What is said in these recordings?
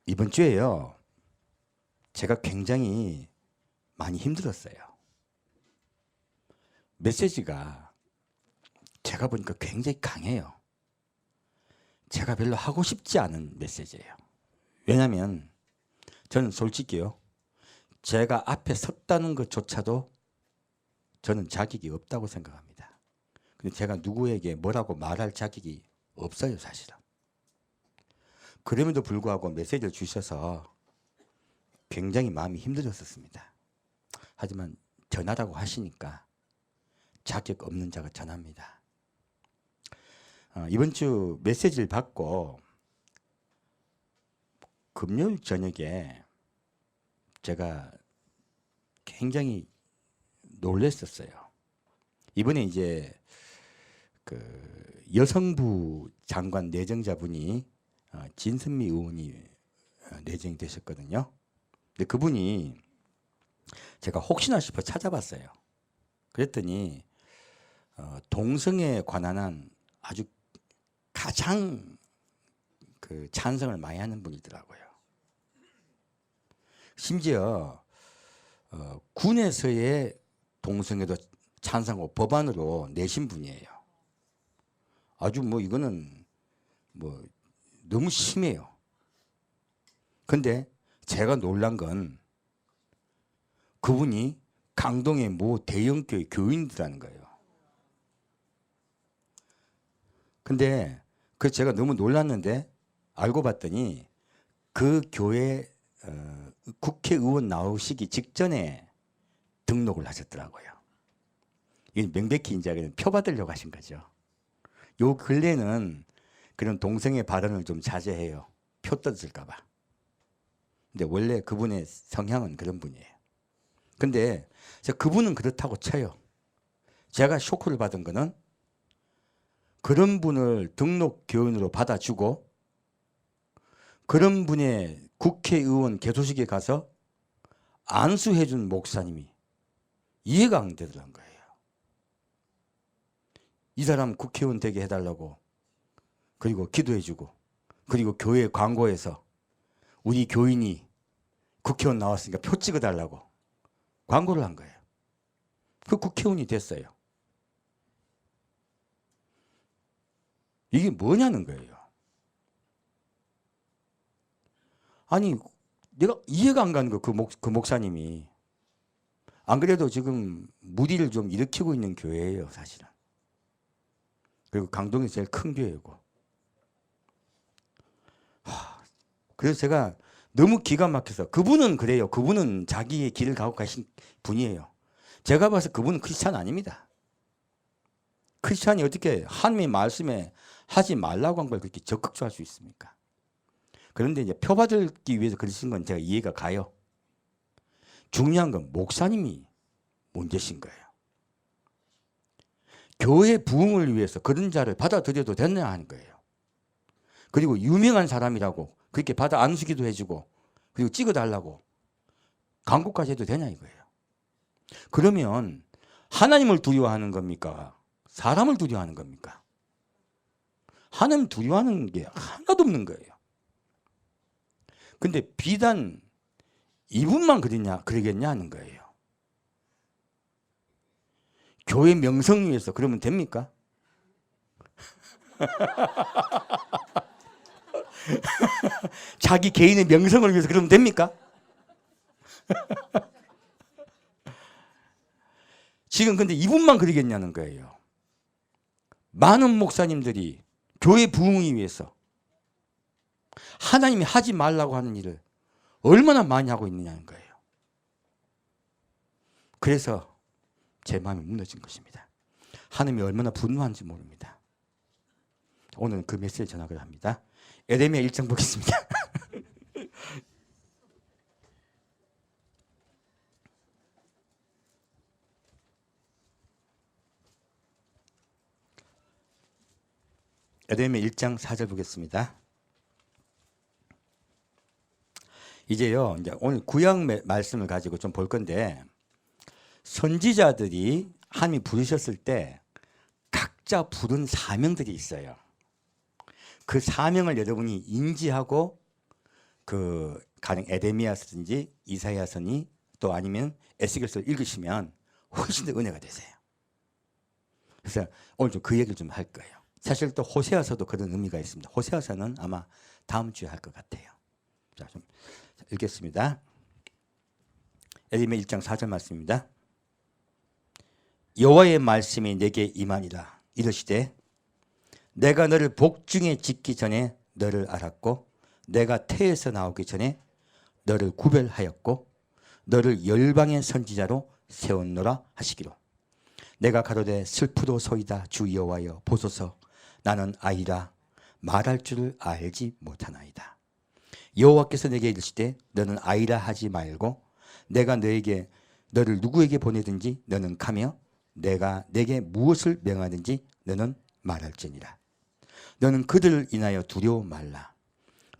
이번 주에요, 제가 굉장히 많이 힘들었어요. 메시지가 제가 보니까 굉장히 강해요. 제가 별로 하고 싶지 않은 메시지예요. 왜냐하면 저는 솔직히요, 제가 앞에 섰다는 것조차도 저는 자격이 없다고 생각합니다. 근데 제가 누구에게 뭐라고 말할 자격이 없어요, 사실은. 그럼에도 불구하고 메시지를 주셔서 굉장히 마음이 힘들었었습니다. 하지만 전하라고 하시니까 자격 없는 자가 전합니다. 이번 주 메시지를 받고 금요일 저녁에 제가 굉장히 놀랐었어요. 이번에 이제 그 여성부 장관 내정자분이 진선미 의원이 내정이 되셨거든요. 근데 그분이 제가 혹시나 싶어 찾아봤어요. 그랬더니 동성애에 관한 한 아주 가장 그 찬성을 많이 하는 분이더라고요. 심지어 군에서의 동성애도 찬성하고 법안으로 내신 분이에요. 아주 뭐 이거는 뭐 너무 심해요. 근데 제가 놀란 건 그분이 강동의 모 대형교회 교인이라는 거예요. 근데 그 제가 너무 놀랐는데 알고 봤더니 그 교회 국회의원 나오시기 직전에 등록을 하셨더라고요. 이게 명백히 이제 표 받으려고 하신 거죠. 요 근래는 그런 동성애 발언을 좀 자제해요. 표 뜯을까 봐. 근데 원래 그분의 성향은 그런 분이에요. 근데 그분은 그렇다고 쳐요. 제가 쇼크를 받은 거는 그런 분을 등록 교인으로 받아주고 그런 분의 국회의원 개소식에 가서 안수해준 목사님이 이해가 안 되더란 거예요. 이 사람 국회의원 되게 해달라고, 그리고 기도해주고, 그리고 교회 광고에서 우리 교인이 국회의원 나왔으니까 표 찍어달라고 광고를 한 거예요. 그 국회의원이 됐어요. 이게 뭐냐는 거예요. 아니, 내가 이해가 안 가는 거, 그 목사님이. 안 그래도 지금 무리를 좀 일으키고 있는 교회예요, 사실은. 그리고 강동이 제일 큰 교회고. 그래서 제가 너무 기가 막혀서, 그분은 그래요. 그분은 자기의 길을 가고 가신 분이에요. 제가 봐서 그분은 크리스찬 아닙니다. 크리스찬이 어떻게 하나님의 말씀에 하지 말라고 한 걸 그렇게 적극적할 수 있습니까? 그런데 이제 표 받기 위해서 그러신 건 제가 이해가 가요. 중요한 건 목사님이 문제신 거예요. 교회 부흥을 위해서 그런 자를 받아들여도 되느냐 하는 거예요. 그리고 유명한 사람이라고 그렇게 받아 안수기도 해주고 그리고 찍어달라고 광고까지 해도 되냐 이거예요. 그러면 하나님을 두려워하는 겁니까? 사람을 두려워하는 겁니까? 하나님 두려워하는 게 하나도 없는 거예요. 근데 비단 이분만 그러겠냐 하는 거예요. 교회 명성 위해서 그러면 됩니까? 자기 개인의 명성을 위해서 그러면 됩니까? 지금 근데 이분만 그러겠냐는 거예요. 많은 목사님들이 교회 부흥을 위해서 하나님이 하지 말라고 하는 일을 얼마나 많이 하고 있느냐는 거예요. 그래서 제 마음이 무너진 것입니다. 하나님이 얼마나 분노한지 모릅니다. 오늘은 그 메시지를 전하기로 합니다. 에레미야 1장 보겠습니다. 에레미야 1장 4절 보겠습니다. 이제요, 이제 오늘 구약 말씀을 가지고 좀 볼 건데, 선지자들이 하나님이 부르셨을 때 각자 부른 사명들이 있어요. 그 사명을 여러분이 인지하고 그 가령 에레미야서든지 이사야서니 또 아니면 에스겔서를 읽으시면 훨씬 더 은혜가 되세요. 그래서 오늘 좀 그 얘기를 좀 할 거예요. 사실 또 호세아서도 그런 의미가 있습니다. 호세아서는 아마 다음 주에 할 것 같아요. 자, 좀 읽겠습니다. 에레미야 1장 4절 말씀입니다. 여호와의 말씀이 내게 임하니라. 이르시되 내가 너를 복중에 짓기 전에 너를 알았고 내가 태에서 나오기 전에 너를 구별하였고 너를 열방의 선지자로 세웠노라 하시기로. 내가 가로되 슬프도소이다 주 여호와여 보소서 나는 아이라 말할 줄을 알지 못하나이다. 여호와께서 내게 이르시되 너는 아이라 하지 말고 내가 너에게 너를 누구에게 보내든지 너는 가며 내가 내게 무엇을 명하든지 너는 말할지니라. 너는 그들을 인하여 두려워 말라.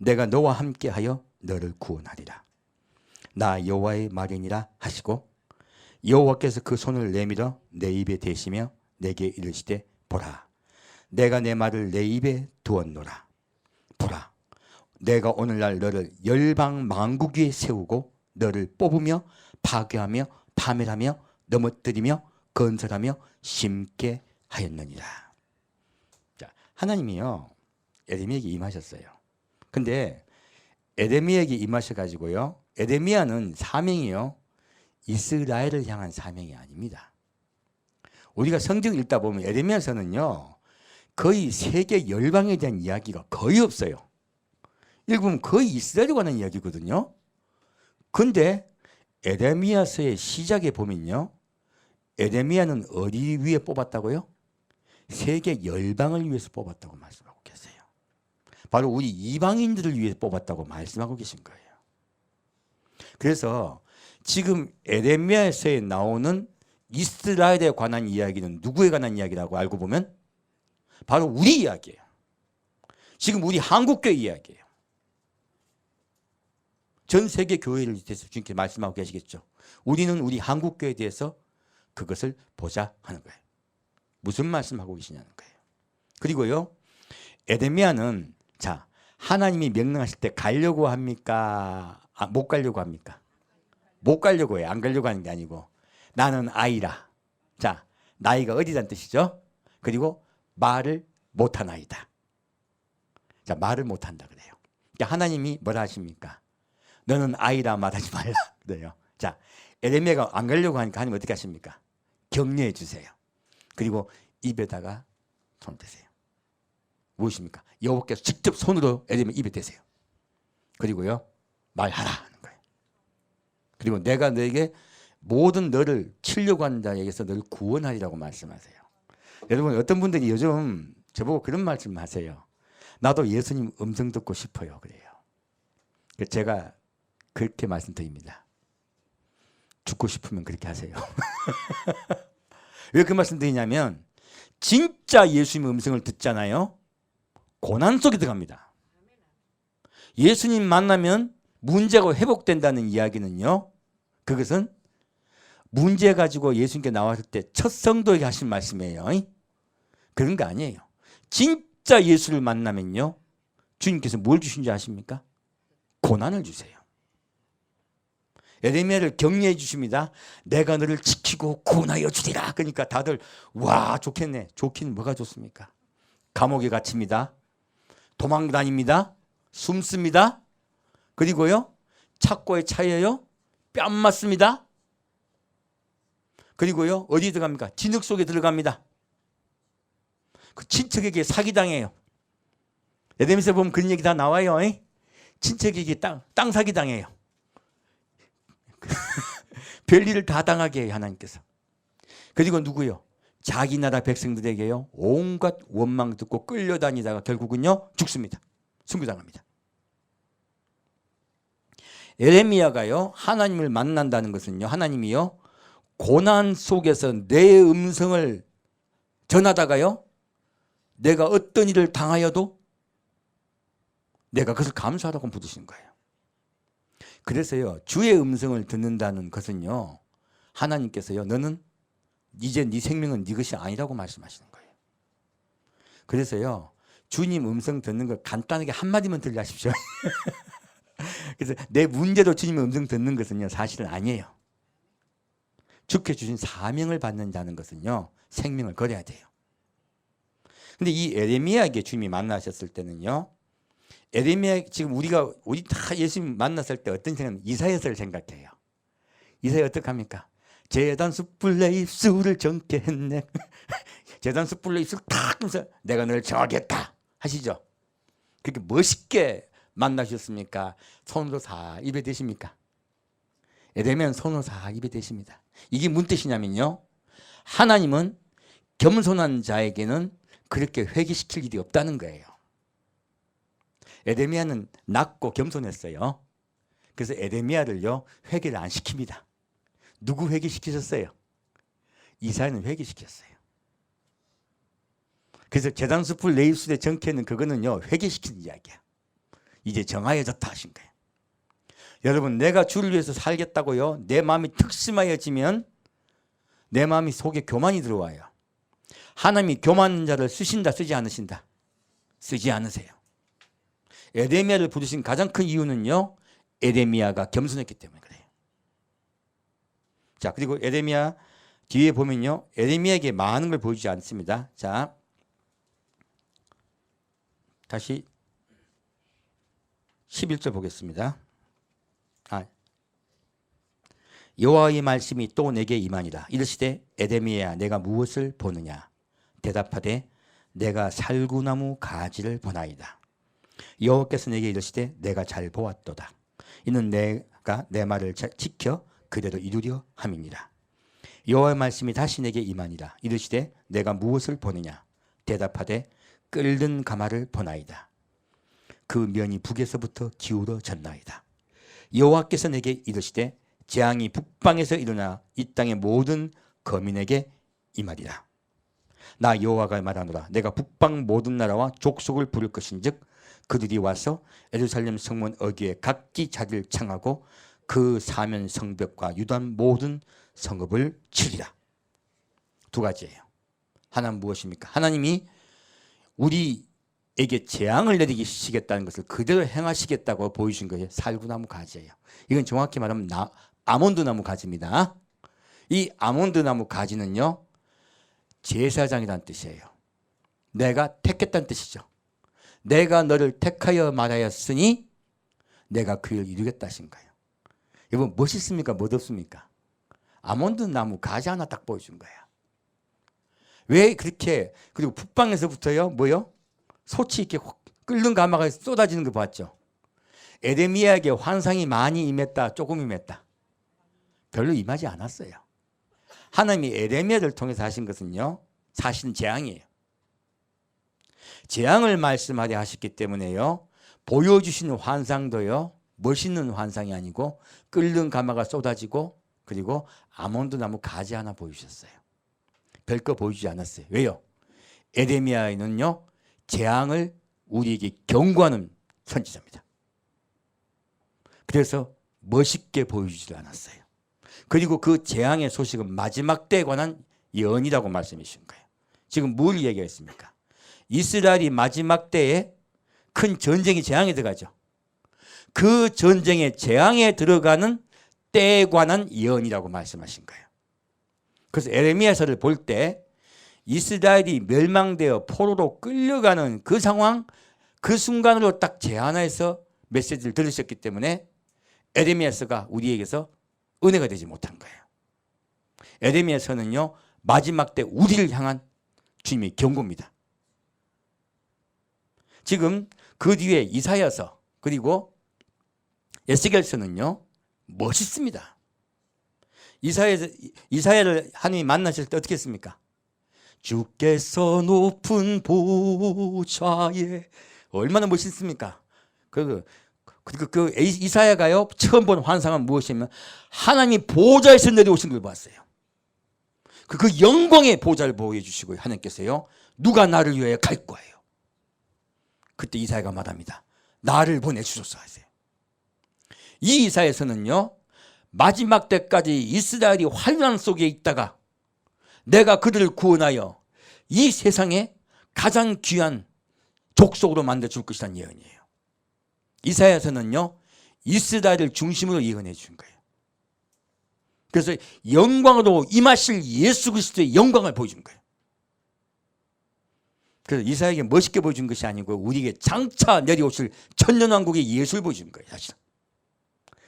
내가 너와 함께하여 너를 구원하리라. 나 여호와의 말이니라 하시고 여호와께서 그 손을 내밀어 내 입에 대시며 내게 이르시되 보라 내가 내 말을 내 입에 두었노라. 보라 내가 오늘날 너를 열방 만국 위에 세우고 너를 뽑으며 파괴하며 파멸하며 넘어뜨리며 건설하며 심게 하였느니라. 자, 하나님이요 에레미야에게 임하셨어요. 근데 에레미야에게 임하셔가지고요 에레미야는 사명이요 이스라엘을 향한 사명이 아닙니다. 우리가 성경 읽다 보면 에레미야서는요 거의 세계 열방에 대한 이야기가 거의 없어요. 읽으면 거의 이스라엘에 관한 이야기거든요. 근데 에레미야서의 시작에 보면요 에레미야는 어디 위에 뽑았다고요? 세계 열방을 위해서 뽑았다고 말씀하고 계세요. 바로 우리 이방인들을 위해 뽑았다고 말씀하고 계신 거예요. 그래서 지금 에레미야서에 나오는 이스라엘에 관한 이야기는 누구에 관한 이야기라고 알고 보면 바로 우리 이야기예요. 지금 우리 한국교회 이야기예요. 전 세계 교회를 대해서 주님께 말씀하고 계시겠죠. 우리는 우리 한국교회에 대해서 그것을 보자 하는 거예요. 무슨 말씀하고 계시냐는 거예요. 그리고요 에레미야는 자 하나님이 명령하실 때 가려고 합니까? 못 가려고 합니까? 못 가려고 해요. 안 가려고 하는 게 아니고 나는 아이라. 자 나이가 어디란 뜻이죠? 그리고 말을 못한 아이다. 자 말을 못한다 그래요. 그러니까 하나님이 뭐라 하십니까? 너는 아이라 말하지 말라 그래요. 자 에레미야가 안 가려고 하니까 하나님 어떻게 하십니까? 격려해 주세요. 그리고 입에다가 손 대세요. 무엇입니까? 여호와께서 직접 손으로 에레미야 입에 대세요. 그리고요 말하라 하는 거예요. 그리고 내가 너에게 모든 너를 치려고 하는 자에게서 너를 구원하리라고 말씀하세요. 여러분 어떤 분들이 요즘 저보고 그런 말씀 하세요. 나도 예수님 음성 듣고 싶어요 그래요. 제가 그렇게 말씀드립니다. 죽고 싶으면 그렇게 하세요. 왜 그 말씀 드리냐면 진짜 예수님의 음성을 듣잖아요. 고난 속에 들어갑니다. 예수님 만나면 문제가 회복된다는 이야기는요. 그것은 문제 가지고 예수님께 나왔을 때 첫 성도에게 하신 말씀이에요. 그런 거 아니에요. 진짜 예수를 만나면요. 주님께서 뭘 주신지 아십니까? 고난을 주세요. 에레미야를 격려해 주십니다. 내가 너를 지키고 구원하여 주리라. 그러니까 다들 와 좋겠네. 좋긴 뭐가 좋습니까? 감옥에 갇힙니다. 도망 다닙니다. 숨습니다. 그리고요. 착고에 차여요. 뺨 맞습니다. 그리고요. 어디 들어갑니까? 진흙 속에 들어갑니다. 그 친척에게 사기당해요. 에레미야서 보면 그런 얘기 다 나와요. 친척에게 땅 사기당해요. 별일을 다 당하게 해요 하나님께서. 그리고 누구요? 자기 나라 백성들에게요 온갖 원망 듣고 끌려다니다가 결국은요 죽습니다. 순교당합니다. 에레미야가요 하나님을 만난다는 것은요 하나님이요 고난 속에서 내 음성을 전하다가요 내가 어떤 일을 당하여도 내가 그것을 감사하라고 부르시는 거예요. 그래서요 주의 음성을 듣는다는 것은요 하나님께서요 너는 이제 네 생명은 네 것이 아니라고 말씀하시는 거예요. 그래서요 주님 음성 듣는 걸 간단하게 한마디만 들려 하십시오. 그래서 내 문제로 주님의 음성 듣는 것은요, 사실은 아니에요. 주께 주신 사명을 받는 자는 것은요, 생명을 걸어야 돼요. 근데 이 에레미야에게 주님이 만나셨을 때는요, 에레미야, 지금 우리 다 예수님 만났을 때 어떤 생각? 이사야서를 생각해요. 이사야 어떻게 합니까? 제단 숯불 내 입술을 정케 했네. 제단 숯불 내 입술을 탁 하면서 내가 너를 정하겠다 하시죠. 그렇게 멋있게 만나셨습니까? 손으로 사 입에 대십니까? 에레미야는 손으로 사 입에 대십니다. 이게 무슨 뜻이냐면요, 하나님은 겸손한 자에게는 그렇게 회개시킬 일이 없다는 거예요. 에레미야는 낮고 겸손했어요. 그래서 에레미야를요, 회개를 안 시킵니다. 누구 회개시키셨어요? 이사야는 회개시켰어요. 그래서 제단 숯불 내 입술에 정케는 그거는요, 회개시키는 이야기야. 이제 정하여졌다 하신 거예요. 여러분, 내가 주를 위해서 살겠다고요, 내 마음이 특심하여지면 내 마음이 속에 교만이 들어와요. 하나님이 교만한 자를 쓰신다, 쓰지 않으신다? 쓰지 않으세요. 에레미야를 부르신 가장 큰 이유는요, 에레미야가 겸손했기 때문에 그래요. 자, 그리고 에레미야 뒤에 보면요, 에레미야에게 많은 걸 보여주지 않습니다. 자, 다시 11절 보겠습니다. 여호와의 말씀이 또 내게 임하니라. 이르시되 에레미야야, 내가 무엇을 보느냐? 대답하되 내가 살구나무 가지를 보나이다. 여호와께서 내게 이르시되 내가 잘 보았도다. 이는 내가 내 말을 지켜 그대로 이루려 함이니라. 여호와의 말씀이 다시 내게 임하니라. 이르시되 내가 무엇을 보느냐? 대답하되 끓는 가마를 보나이다. 그 면이 북에서부터 기울어졌나이다. 여호와께서 내게 이르시되 재앙이 북방에서 일어나 이 땅의 모든 거민에게 임하리라. 나 여호와가 말하노라. 내가 북방 모든 나라와 족속을 부를 것인즉 그들이 와서 예루살렘 성문 어귀에 각기 자리를 창하고 그 사면 성벽과 유단 모든 성읍을 치리라. 두 가지예요. 하나는 무엇입니까? 하나님이 우리에게 재앙을 내리시겠다는 것을 그대로 행하시겠다고 보여주신 것이 살구나무 가지예요. 이건 정확히 말하면 아몬드 나무 가지입니다. 이 아몬드 나무 가지는요, 제사장이라는 뜻이에요. 내가 택했다는 뜻이죠. 내가 너를 택하여 말하였으니 내가 그 일을 이루겠다 하신 거예요. 여러분, 멋있습니까? 멋없습니까? 아몬드 나무 가지 하나 딱 보여준 거야. 왜 그렇게, 그리고 북방에서부터요, 뭐요? 소치 이렇게 끓는 가마가 쏟아지는 거 봤죠? 에레미야에게 환상이 많이 임했다, 조금 임했다? 별로 임하지 않았어요. 하나님이 에레미야를 통해서 하신 것은요, 사실은 재앙이에요. 재앙을 말씀하려 하셨기 때문에요, 보여주시는 환상도요, 멋있는 환상이 아니고 끓는 가마가 쏟아지고 그리고 아몬드 나무 가지 하나 보여주셨어요. 별거 보여주지 않았어요. 왜요? 에레미야는요, 재앙을 우리에게 경고하는 선지자입니다. 그래서 멋있게 보여주지 않았어요. 그리고 그 재앙의 소식은 마지막 때에 관한 예언이라고 말씀해 주신 거예요. 지금 뭘 얘기했습니까? 이스라엘이 마지막 때에 큰 전쟁이 재앙에 들어가죠. 그 전쟁의 재앙에 들어가는 때에 관한 예언이라고 말씀하신 거예요. 그래서 에레미야서를 볼 때 이스라엘이 멸망되어 포로로 끌려가는 그 상황, 그 순간으로 딱 제한해서 메시지를 들으셨기 때문에 에레미야서가 우리에게서 은혜가 되지 못한 거예요. 에레미야서는요, 마지막 때 우리를 향한 주님의 경고입니다. 지금 그 뒤에 이사야서 그리고 에스겔서는요, 멋있습니다. 이사야를 하나님이 만나실 때 어떻게 했습니까? 주께서 높은 보좌에, 얼마나 멋있습니까? 그 이사야가요, 처음 본 환상은 무엇이냐면 하나님이 보좌에서 내려오신 걸 봤어요. 그 영광의 보좌를 보여주시고 하나님께서요, 누가 나를 위하여 갈 거예요. 그때 이사야가 말합니다. 나를 보내주소서 하세요. 이 이사야서는요, 마지막 때까지 이스라엘이 환난 속에 있다가 내가 그들을 구원하여 이 세상에 가장 귀한 족속으로 만들어줄 것이라는 예언이에요. 이사야서는요, 이스라엘을 중심으로 예언해 준 거예요. 그래서 영광으로 임하실 예수 그리스도의 영광을 보여준 거예요. 그래서 이사야에게 멋있게 보여준 것이 아니고 우리에게 장차 내려오실 천년왕국의 예수를 보여준 거예요. 사실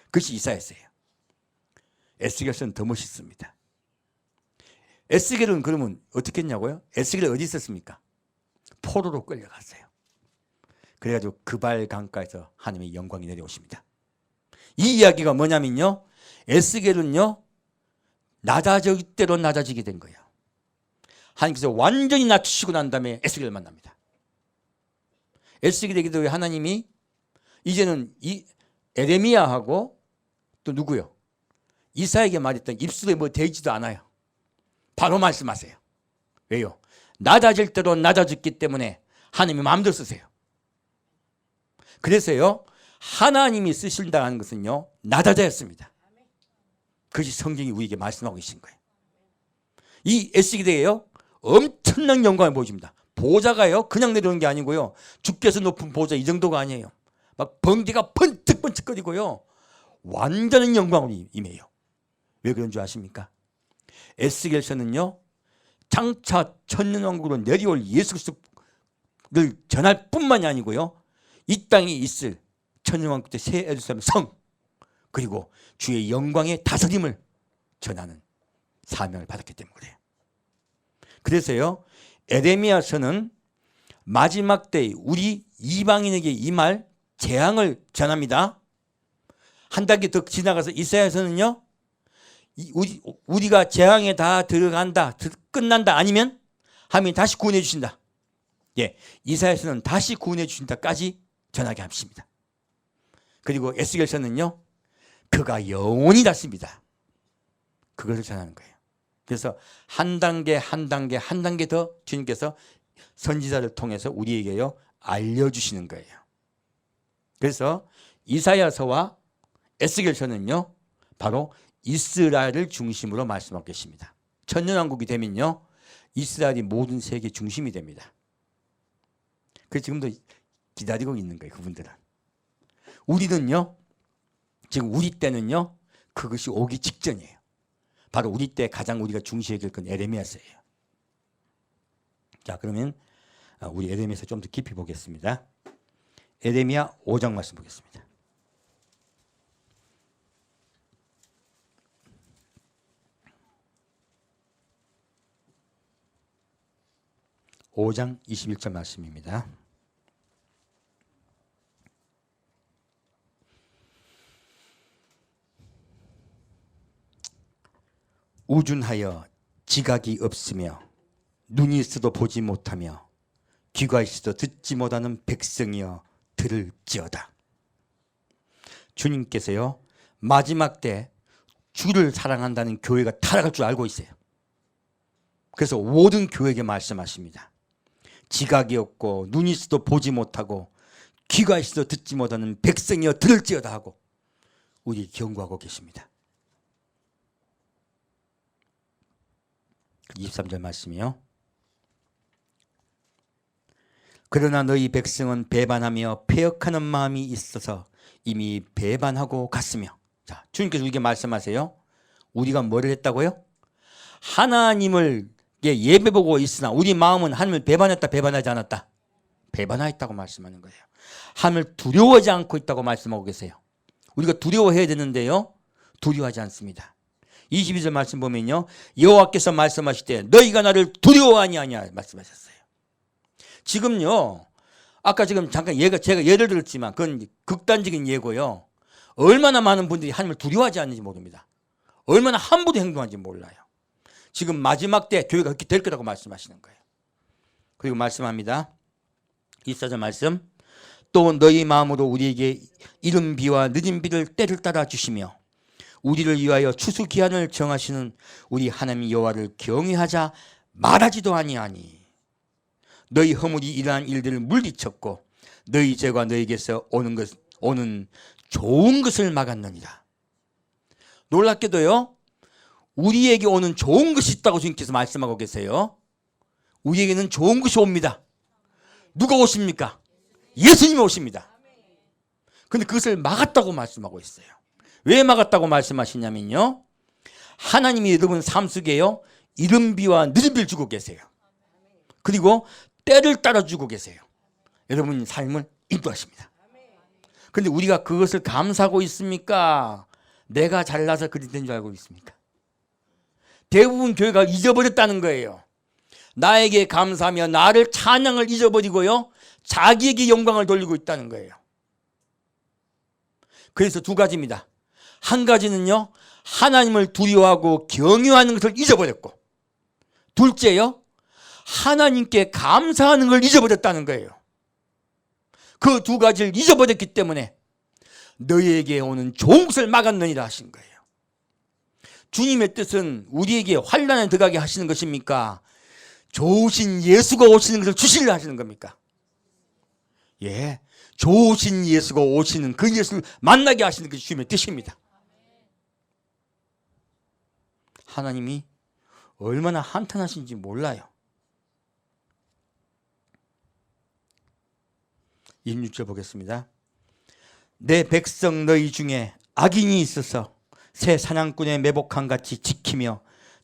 그것이 이사야서예요. 에스겔서는 더 멋있습니다. 에스겔은 그러면 어떻게 했냐고요? 에스겔은 어디 있었습니까? 포로로 끌려갔어요. 그래가지고 그발 강가에서 하나님의 영광이 내려오십니다. 이 이야기가 뭐냐면요, 에스겔은요 낮아질 대로 낮아지게 된 거예요. 하나님께서 완전히 낮추시고 난 다음에 에스겔을 만납니다. 에스겔에게도 하나님이 이제는 이 에레미야하고 또 누구요? 이사야에게 말했던 입술에 뭐 되지도 않아요. 바로 말씀하세요. 왜요? 낮아질 대로 낮아졌기 때문에 하나님이 마음대로 쓰세요. 그래서요 하나님이 쓰신다는 것은요 낮아져야 했습니다. 그것이 성경이 우리에게 말씀하고 계신 거예요. 이 에스겔에게요 엄청난 영광을 보여줍니다. 보좌가요 그냥 내려오는 게 아니고요, 주께서 높은 보좌 이 정도가 아니에요. 막 번개가 번쩍번쩍거리고요 완전한 영광으로 임해요. 왜 그런 줄 아십니까? 에스겔서는요 장차 천년왕국으로 내려올 예수 그리스도를 전할 뿐만이 아니고요, 이 땅에 있을 천년왕국 때 새 예루살렘 성 그리고 주의 영광의 다스림을 전하는 사명을 받았기 때문에 그래요. 그래서요 에레미야서는 마지막 때 우리 이방인에게 임할 재앙을 전합니다. 한 단계 더 지나가서 이사야서는요 우리가 재앙에 다 들어간다, 끝난다, 아니면 하나님이 다시 구원해 주신다. 예, 이사야서는 다시 구원해 주신다까지 전하게 하십니다. 그리고 에스겔서는요 그가 영원히 닿습니다. 그것을 전하는 거예요. 그래서 한 단계 한 단계 한 단계 더 주님께서 선지자를 통해서 우리에게요 알려주시는 거예요. 그래서 이사야서와 에스겔서는요 바로 이스라엘을 중심으로 말씀하고 계십니다. 천년왕국이 되면요 이스라엘이 모든 세계 중심이 됩니다. 그래서 지금도 기다리고 있는 거예요. 그분들은. 우리는요 지금 우리 때는요 그것이 오기 직전이에요. 바로 우리 때 가장 우리가 중시해야 될 건 에레미야서예요. 자, 그러면 우리 에레미야서 좀 더 깊이 보겠습니다. 에레미야 5장 말씀 보겠습니다. 5장 21절 말씀입니다. 우준하여 지각이 없으며 눈이 있어도 보지 못하며 귀가 있어도 듣지 못하는 백성이여 들을지어다. 주님께서요 마지막 때 주를 사랑한다는 교회가 타락할 줄 알고 있어요. 그래서 모든 교회에게 말씀하십니다. 지각이 없고 눈이 있어도 보지 못하고 귀가 있어도 듣지 못하는 백성이여 들을지어다 하고 우리 경고하고 계십니다. 23절 말씀이요. 그러나 너희 백성은 배반하며 패역하는 마음이 있어서 이미 배반하고 갔으며. 자, 주님께서 우리에게 말씀하세요. 우리가 뭐를 했다고요? 하나님을 예배보고 있으나 우리 마음은 하나님을 배반했다, 배반하지 않았다? 배반하였다고 말씀하는 거예요. 하나님을 두려워하지 않고 있다고 말씀하고 계세요. 우리가 두려워해야 되는데요 두려워하지 않습니다. 22절 말씀 보면요 여호와께서 말씀하시되 너희가 나를 두려워하니 아니냐 말씀하셨어요. 지금요 아까 지금 잠깐 제가 예를 들었지만 그건 극단적인 예고요. 얼마나 많은 분들이 하나님을 두려워하지 않는지 모릅니다. 얼마나 함부로 행동하는지 몰라요. 지금 마지막 때 교회가 그렇게 될 거라고 말씀하시는 거예요. 그리고 말씀합니다. 24절 말씀. 또 너희 마음으로 우리에게 이른 비와 늦은 비를 때를 따라 주시며 우리를 위하여 추수 기한을 정하시는 우리 하나님 여호와를 경외하자 말하지도 아니하니 너희 허물이 이러한 일들을 물리쳤고 너희 죄가 너희에게서 오는 좋은 것을 막았느니라. 놀랍게도요 우리에게 오는 좋은 것이 있다고 주님께서 말씀하고 계세요. 우리에게는 좋은 것이 옵니다. 누가 오십니까? 예수님이 오십니다. 근데 그것을 막았다고 말씀하고 있어요. 왜 막았다고 말씀하시냐면요, 하나님이 여러분 삶 속에요 이른비와 늦은비를 주고 계세요. 그리고 때를 따라 주고 계세요. 여러분 삶을 인도하십니다. 그런데 우리가 그것을 감사하고 있습니까? 내가 잘나서 그리 된 줄 알고 있습니까? 대부분 교회가 잊어버렸다는 거예요. 나에게 감사하며 나를 찬양을 잊어버리고요, 자기에게 영광을 돌리고 있다는 거예요. 그래서 두 가지입니다. 한 가지는요, 하나님을 두려워하고 경외하는 것을 잊어버렸고, 둘째요, 하나님께 감사하는 걸 잊어버렸다는 거예요. 그 두 가지를 잊어버렸기 때문에 너희에게 오는 좋은 것을 막았느니라 하신 거예요. 주님의 뜻은 우리에게 환난에 들어가게 하시는 것입니까? 좋으신 예수가 오시는 것을 주시려 하시는 겁니까? 예, 좋으신 예수가 오시는 그 예수를 만나게 하시는 것이 주님의 뜻입니다. 하나님이 얼마나 한탄하신지 몰라요. 26절 보겠습니다. 내 백성 너희 중에 악인이 있어서 새 사냥꾼의 매복함 같이 지키며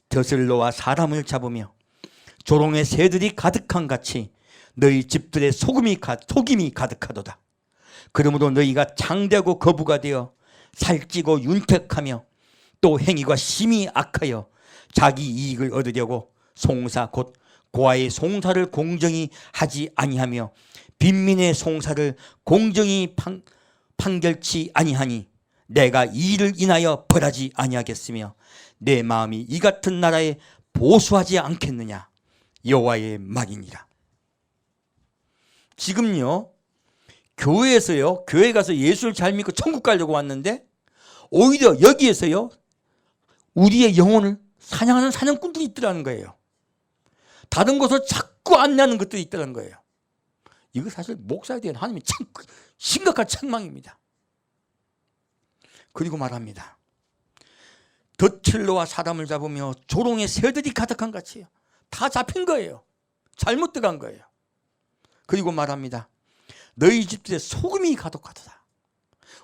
덫을 놓아 사람을 잡으며 조롱의 새들이 가득한 같이 너희 집들의 속임이 가득하도다. 그러므로 너희가 장대하고 거부가 되어 살찌고 윤택하며 또 행위가 심히 악하여 자기 이익을 얻으려고 송사 곧 고아의 송사를 공정히 하지 아니하며 빈민의 송사를 공정히 판결치 아니하니 내가 이 일을 인하여 벌하지 아니하겠으며 내 마음이 이 같은 나라에 보수하지 않겠느냐, 여호와의 말이니라. 지금요, 교회에서요, 교회 가서 예수를 잘 믿고 천국 가려고 왔는데 오히려 여기에서요 우리의 영혼을 사냥하는 사냥꾼들이 있더라는 거예요. 다른 곳을 자꾸 안내하는 것들이 있더라는 거예요. 이거 사실 목사에 대한 하나님의 심각한 책망입니다. 그리고 말합니다. 덫을 놓아 사람을 잡으며 조롱의 새들이 가득한 같이요. 다 잡힌 거예요. 잘못 들어간 거예요. 그리고 말합니다. 너희 집들에 소금이 가득하도다.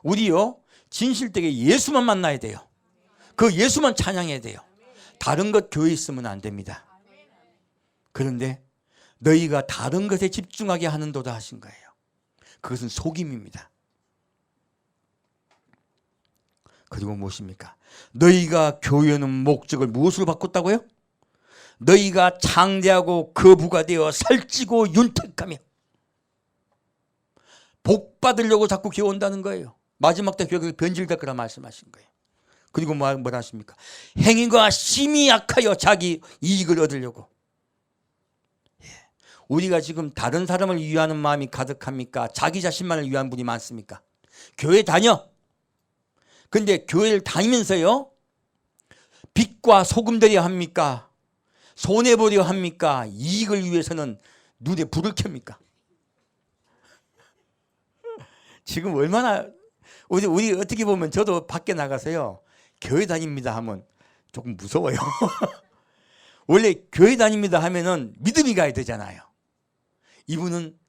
우리요, 진실되게 예수만 만나야 돼요. 그 예수만 찬양해야 돼요. 다른 것 교회에 있으면 안 됩니다. 그런데 너희가 다른 것에 집중하게 하는도다 하신 거예요. 그것은 속임입니다. 그리고 무엇입니까? 너희가 교회는 목적을 무엇으로 바꿨다고요? 너희가 장대하고 거부가 되어 살찌고 윤택하며 복 받으려고 자꾸 교회 온다는 거예요. 마지막 때 교회가 변질될 거라 말씀하신 거예요. 그리고 뭐라 하십니까? 행위가 심히 약하여 자기 이익을 얻으려고. 우리가 지금 다른 사람을 위하는 마음이 가득합니까? 자기 자신만을 위한 분이 많습니까? 교회 다녀. 근데 교회를 다니면서요, 빛과 소금들이야 합니까? 손해보려 합니까? 이익을 위해서는 눈에 불을 켭니까? 지금 얼마나 우리 어떻게 보면 저도 밖에 나가서요 교회 다닙니다 하면 조금 무서워요. 원래 교회 다닙니다 하면은 믿음이 가야 되잖아요. 이분은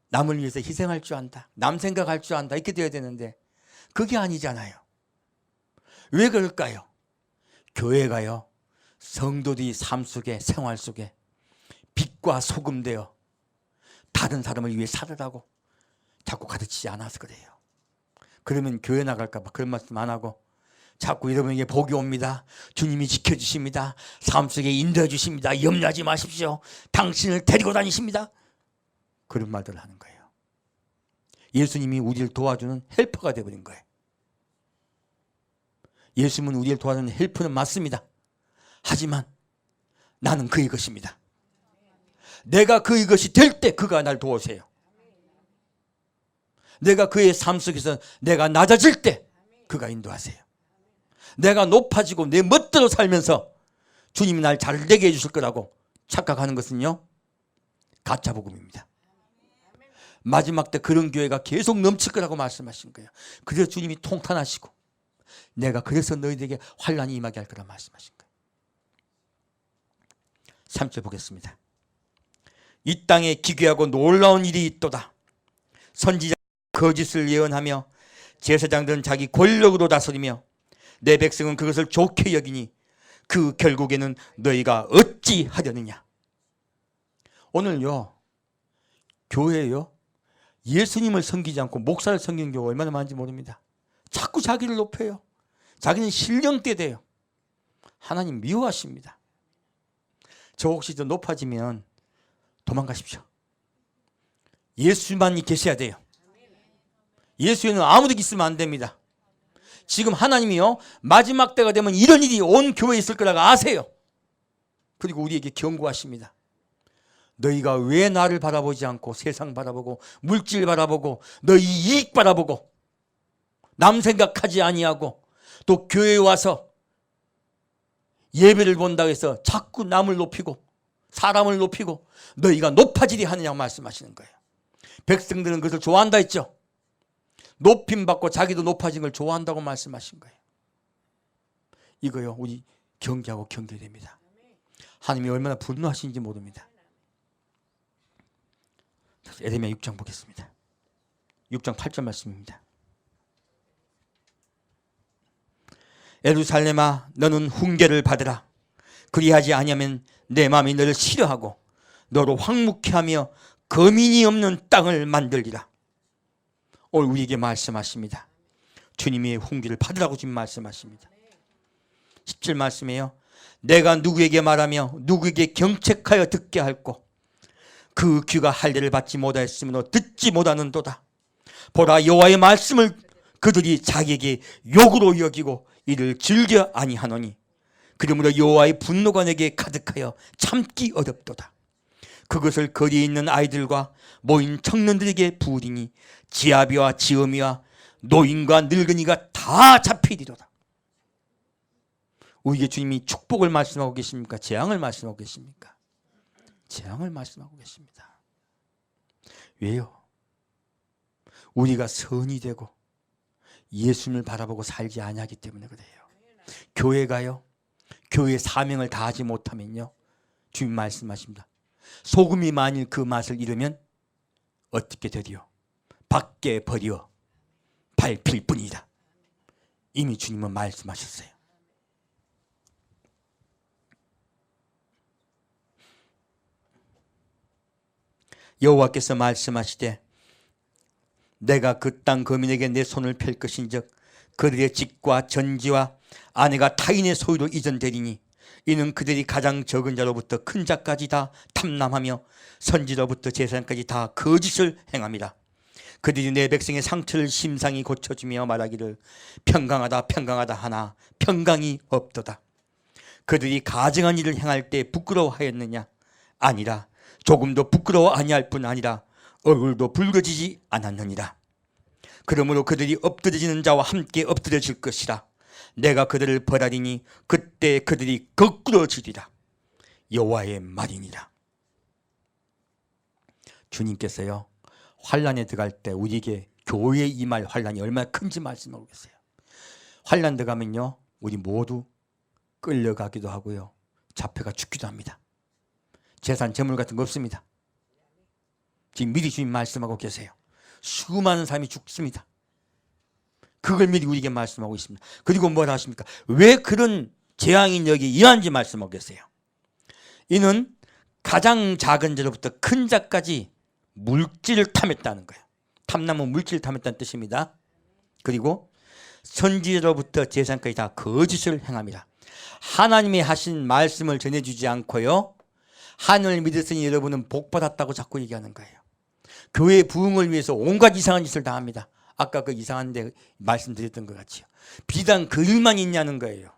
남을 위해서 희생할 줄 안다, 남 생각할 줄 안다, 이렇게 돼야 되는데 그게 아니잖아요. 왜 그럴까요? 교회가요, 성도들이 삶 속에, 생활 속에 빛과 소금 되어 다른 사람을 위해 살으라고 자꾸 가르치지 않아서 그래요. 그러면 교회 나갈까 봐 그런 말씀 안 하고 자꾸 여러분에게 복이 옵니다, 주님이 지켜주십니다, 삶 속에 인도해 주십니다, 염려하지 마십시오, 당신을 데리고 다니십니다, 그런 말들을 하는 거예요. 예수님이 우리를 도와주는 헬퍼가 되어버린 거예요. 예수님은 우리를 도와주는 헬퍼는 맞습니다. 하지만 나는 그의 것입니다. 내가 그의 것이 될 때 그가 날 도우세요. 내가 그의 삶 속에서 내가 낮아질 때 그가 인도하세요. 내가 높아지고 내 멋대로 살면서 주님이 날 잘되게 해주실 거라고 착각하는 것은요, 가짜 복음입니다. 마지막 때 그런 교회가 계속 넘칠 거라고 말씀하신 거예요. 그래서 주님이 통탄하시고 내가 그래서 너희들에게 환난이 임하게 할 거라 말씀하신 거예요. 3절 보겠습니다. 이 땅에 기괴하고 놀라운 일이 있도다. 선지자 거짓을 예언하며 제사장들은 자기 권력으로 다스리며 내 백성은 그것을 좋게 여기니 그 결국에는 너희가 어찌 하려느냐. 오늘요 교회요 예수님을 섬기지 않고 목사를 섬기는 경우가 얼마나 많은지 모릅니다. 자꾸 자기를 높여요. 자기는 신령대 돼요. 하나님 미워하십니다. 저 혹시 더 높아지면 도망가십시오. 예수만이 계셔야 돼요. 예수에는 아무도 있으면 안 됩니다. 지금 하나님이요 마지막 때가 되면 이런 일이 온 교회에 있을 거라고 아세요. 그리고 우리에게 경고하십니다. 너희가 왜 나를 바라보지 않고 세상 바라보고 물질 바라보고 너희 이익 바라보고 남 생각하지 아니하고 또 교회에 와서 예배를 본다고 해서 자꾸 남을 높이고 사람을 높이고 너희가 높아지리 하느냐고 말씀하시는 거예요. 백성들은 그것을 좋아한다 했죠. 높임받고 자기도 높아진 걸 좋아한다고 말씀하신 거예요. 이거요 우리 경계하고 경계됩니다. 하나님이 얼마나 분노하시는지 모릅니다. 에레미야 6장 보겠습니다. 6장 8절 말씀입니다. 예루살렘아 너는 훈계를 받으라. 그리하지 아니하면 내 마음이 너를 싫어하고 너로 황무케 하며 거민이 없는 땅을 만들리라. 오늘 우리에게 말씀하십니다. 주님이 훈계를 받으라고 지금 말씀하십니다. 10절 말씀이에요. 내가 누구에게 말하며 누구에게 경책하여 듣게 할꼬. 그 귀가 할례를 받지 못하였으므로 듣지 못하는도다. 보라 여호와의 말씀을 그들이 자기에게 욕으로 여기고 이를 즐겨 아니하노니 그러므로 여호와의 분노가 내게 가득하여 참기 어렵도다. 그것을 거리에 있는 아이들과 모인 청년들에게 부으리니 지아비와 지엄이와 노인과 늙은이가 다 잡히리로다. 우리에게 주님이 축복을 말씀하고 계십니까? 재앙을 말씀하고 계십니까? 재앙을 말씀하고 계십니다. 왜요? 우리가 선이 되고 예수님을 바라보고 살지 아니하기 때문에 그래요. 교회가요 교회의 사명을 다하지 못하면요 주님 말씀하십니다. 소금이 만일 그 맛을 잃으면 어떻게 되리요? 밖에 버려 밟힐 뿐이다. 이미 주님은 말씀하셨어요. 여호와께서 말씀하시되 내가 그 땅 거민에게 내 손을 펼 것인즉 그들의 집과 전지와 아내가 타인의 소유로 이전되리니 이는 그들이 가장 적은 자로부터 큰 자까지 다 탐람하며 선지로부터 제사장까지 다 거짓을 행함이라. 그들이 내 백성의 상처를 심상히 고쳐주며 말하기를 평강하다 평강하다 하나 평강이 없도다. 그들이 가증한 일을 행할 때 부끄러워하였느냐? 아니라 조금도 부끄러워 아니할 뿐 아니라 얼굴도 붉어지지 않았느니라. 그러므로 그들이 엎드려지는 자와 함께 엎드려질 것이라. 내가 그들을 벌하리니 그때 그들이 거꾸러지리라. 여호와의 말이니라. 주님께서요 환난에 들어갈 때 우리에게 교회에 임할 환난이 얼마나 큰지 말씀하고 계세요. 환난 들어가면요 우리 모두 끌려가기도 하고요 잡혀가 죽기도 합니다. 재산 재물 같은 거 없습니다. 지금 미리 주님 말씀하고 계세요. 수많은 사람이 죽습니다. 그걸 미리 우리에게 말씀하고 있습니다. 그리고 뭘 하십니까? 왜 그런 재앙이 여기 임한지 말씀하고 계세요. 이는 가장 작은 자로부터 큰 자까지 물질을 탐했다는 거예요. 탐나면 물질을 탐했다는 뜻입니다. 그리고 선지자로부터 제사장까지 다 거짓을 행함이라. 하나님이 하신 말씀을 전해주지 않고요 하늘을 믿으시니 여러분은 복받았다고 자꾸 얘기하는 거예요. 교회의 부흥을 위해서 온갖 이상한 짓을 다 합니다. 아까 그 이상한 데 말씀드렸던 것 같이요. 비단 그 일만 있냐는 거예요.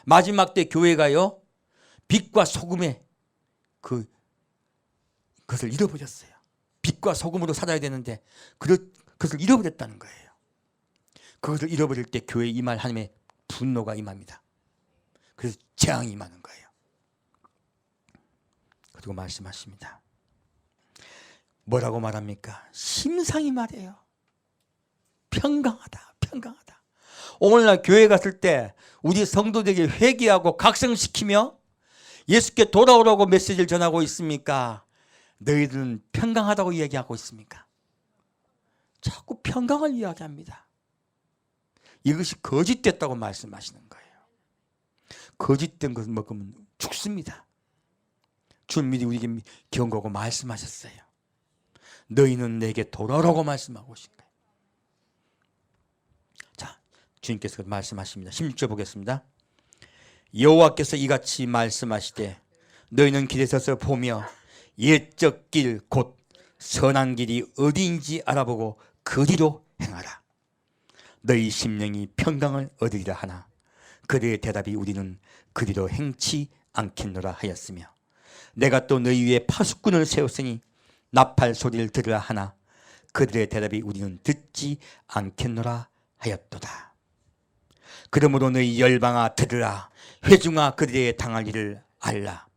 마지막 때 교회가요 빛과 소금의 그것을 잃어버렸어요. 빛과 소금으로 살아야 되는데 그것을 잃어버렸다는 거예요. 그것을 잃어버릴 때 교회에 임할 하나님의 분노가 임합니다. 그래서 재앙이 임하는 거예요. 그리고 말씀하십니다. 뭐라고 말합니까? 심상히 말해요. 평강하다 평강하다. 오늘날 교회 갔을 때 우리 성도들에게 회개하고 각성시키며 예수께 돌아오라고 메시지를 전하고 있습니까? 너희들은 평강하다고 얘기하고 있습니까? 자꾸 평강을 이야기합니다. 이것이 거짓됐다고 말씀하시는 거예요. 거짓된 것을 먹으면 죽습니다. 주는 미리 우리에게 경고하고 말씀하셨어요. 너희는 내게 돌아오라고 말씀하고 오신 거예요. 자, 주님께서 말씀하십니다. 16절 보겠습니다. 여호와께서 이같이 말씀하시되 너희는 길에 서서 보며 옛적 길 곧 선한 길이 어디인지 알아보고 그리로 행하라. 너희 심령이 평강을 얻으리라 하나 그들의 대답이 우리는 그리로 행치 않겠노라 하였으며 내가 또 너희 위에 파수꾼을 세웠으니 나팔 소리를 들으라 하나 그들의 대답이 우리는 듣지 않겠노라 하였도다. 그러므로 너희 열방아 들으라. 회중아 그들의 당할 일을 알라.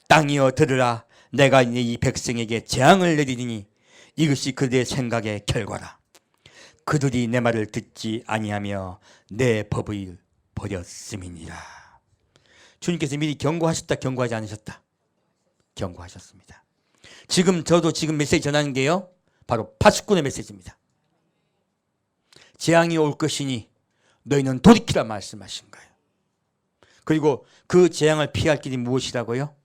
땅이여 들으라. 내가 이 백성에게 재앙을 내리니 이것이 그들의 생각의 결과라. 그들이 내 말을 듣지 아니하며 내 법을 버렸음이니라. 주님께서 미리 경고하셨다, 경고하지 않으셨다? 경고하셨습니다. 지금 저도 지금 메시지 전하는 게요, 바로 파수꾼의 메시지입니다. 재앙이 올 것이니 너희는 돌이키라 말씀하신 거예요. 그리고 그 재앙을 피할 길이 무엇이라고요?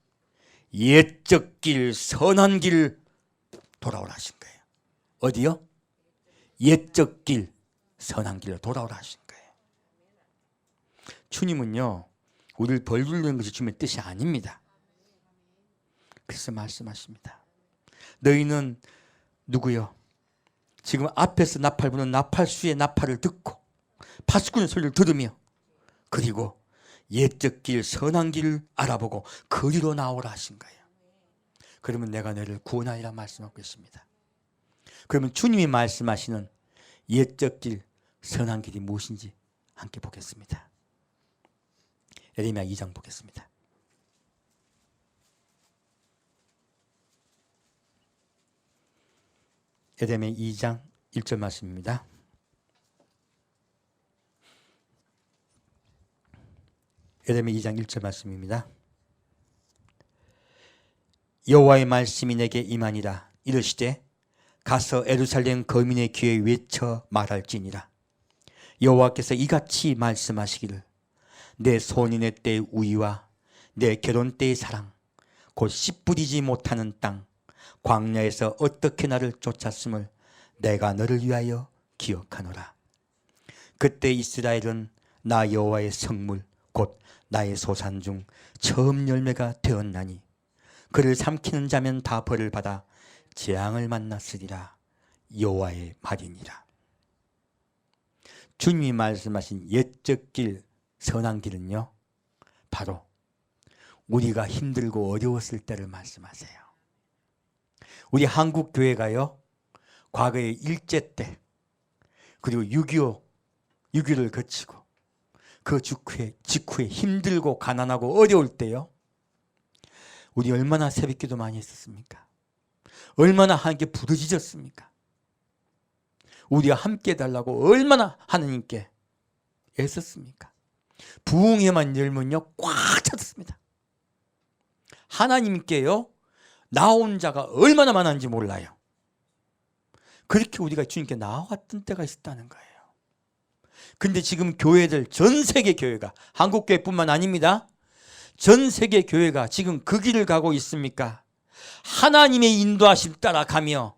옛적 길, 선한 길 돌아오라 하신 거예요. 어디요? 옛적 길, 선한 길로 돌아오라 하신 거예요. 주님은요, 우리를 벌주는 것이 주님의 뜻이 아닙니다. 그래서 말씀하십니다. 너희는 누구요? 지금 앞에서 나팔 부는 나팔수의 나팔을 듣고 파수꾼의 소리를 들으며 그리고 옛적 길, 선한 길을 알아보고 거리로 나오라 하신 거예요. 그러면 내가 너를 구원하리라 말씀하고 있습니다. 그러면 주님이 말씀하시는 옛적 길, 선한 길이 무엇인지 함께 보겠습니다. 예레미야 2장 보겠습니다. 예레미야 2장 1절 말씀입니다. 예레미야 2장 1절 말씀입니다. 여호와의 말씀이 내게 임하니라. 이르시되 가서 예루살렘 거민의 귀에 외쳐 말할지니라. 여호와께서 이같이 말씀하시기를 내 소년의 때의 우위와 내 결혼 때의 사랑 곧 씨 뿌리지 못하는 땅 광야에서 어떻게 나를 쫓았음을 내가 너를 위하여 기억하노라. 그때 이스라엘은 나 여호와의 성물 곧 나의 소산 중 처음 열매가 되었나니 그를 삼키는 자면 다 벌을 받아 재앙을 만났으리라. 여호와의 말이니라. 주님이 말씀하신 옛적 길, 선한 길은요, 바로 우리가 힘들고 어려웠을 때를 말씀하세요. 우리 한국 교회가요, 과거에 일제 때 그리고 6.25를 거치고 그 직후에 힘들고 가난하고 어려울 때요, 우리 얼마나 새벽기도 많이 했었습니까? 얼마나 하나님께 부르짖었습니까? 우리와 함께 해달라고 얼마나 하나님께 애썼습니까? 부흥회만 열면요 꽉 찼습니다. 하나님께요 나온 자가 얼마나 많은지 몰라요. 그렇게 우리가 주님께 나왔던 때가 있었다는 거예요. 근데 지금 교회들, 전 세계 교회가, 한국 교회뿐만 아닙니다. 전 세계 교회가 지금 그 길을 가고 있습니까? 하나님의 인도하심 따라 가며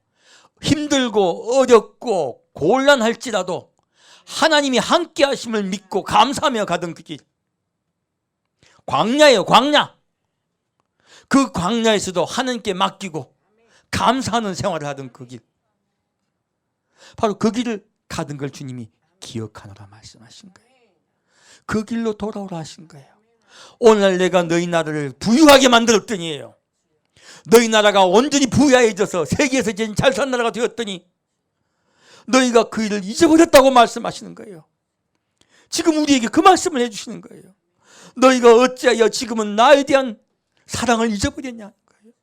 힘들고 어렵고 곤란할지라도 하나님이 함께 하심을 믿고 감사하며 가던 그 길, 광야예요. 광야. 그 광야에서도 하나님께 맡기고 감사하는 생활을 하던 그 길, 바로 그 길을 가던 걸 주님이 기억하노라 말씀하신 거예요. 그 길로 돌아오라 하신 거예요. 오늘 내가 너희 나라를 부유하게 만들었더니에요, 너희 나라가 온전히 부유해져서 세계에서 제일 잘 사는 나라가 되었더니 너희가 그 일을 잊어버렸다고 말씀하시는 거예요. 지금 우리에게 그 말씀을 해주시는 거예요. 너희가 어찌하여 지금은 나에 대한 사랑을 잊어버렸냐는 거예요.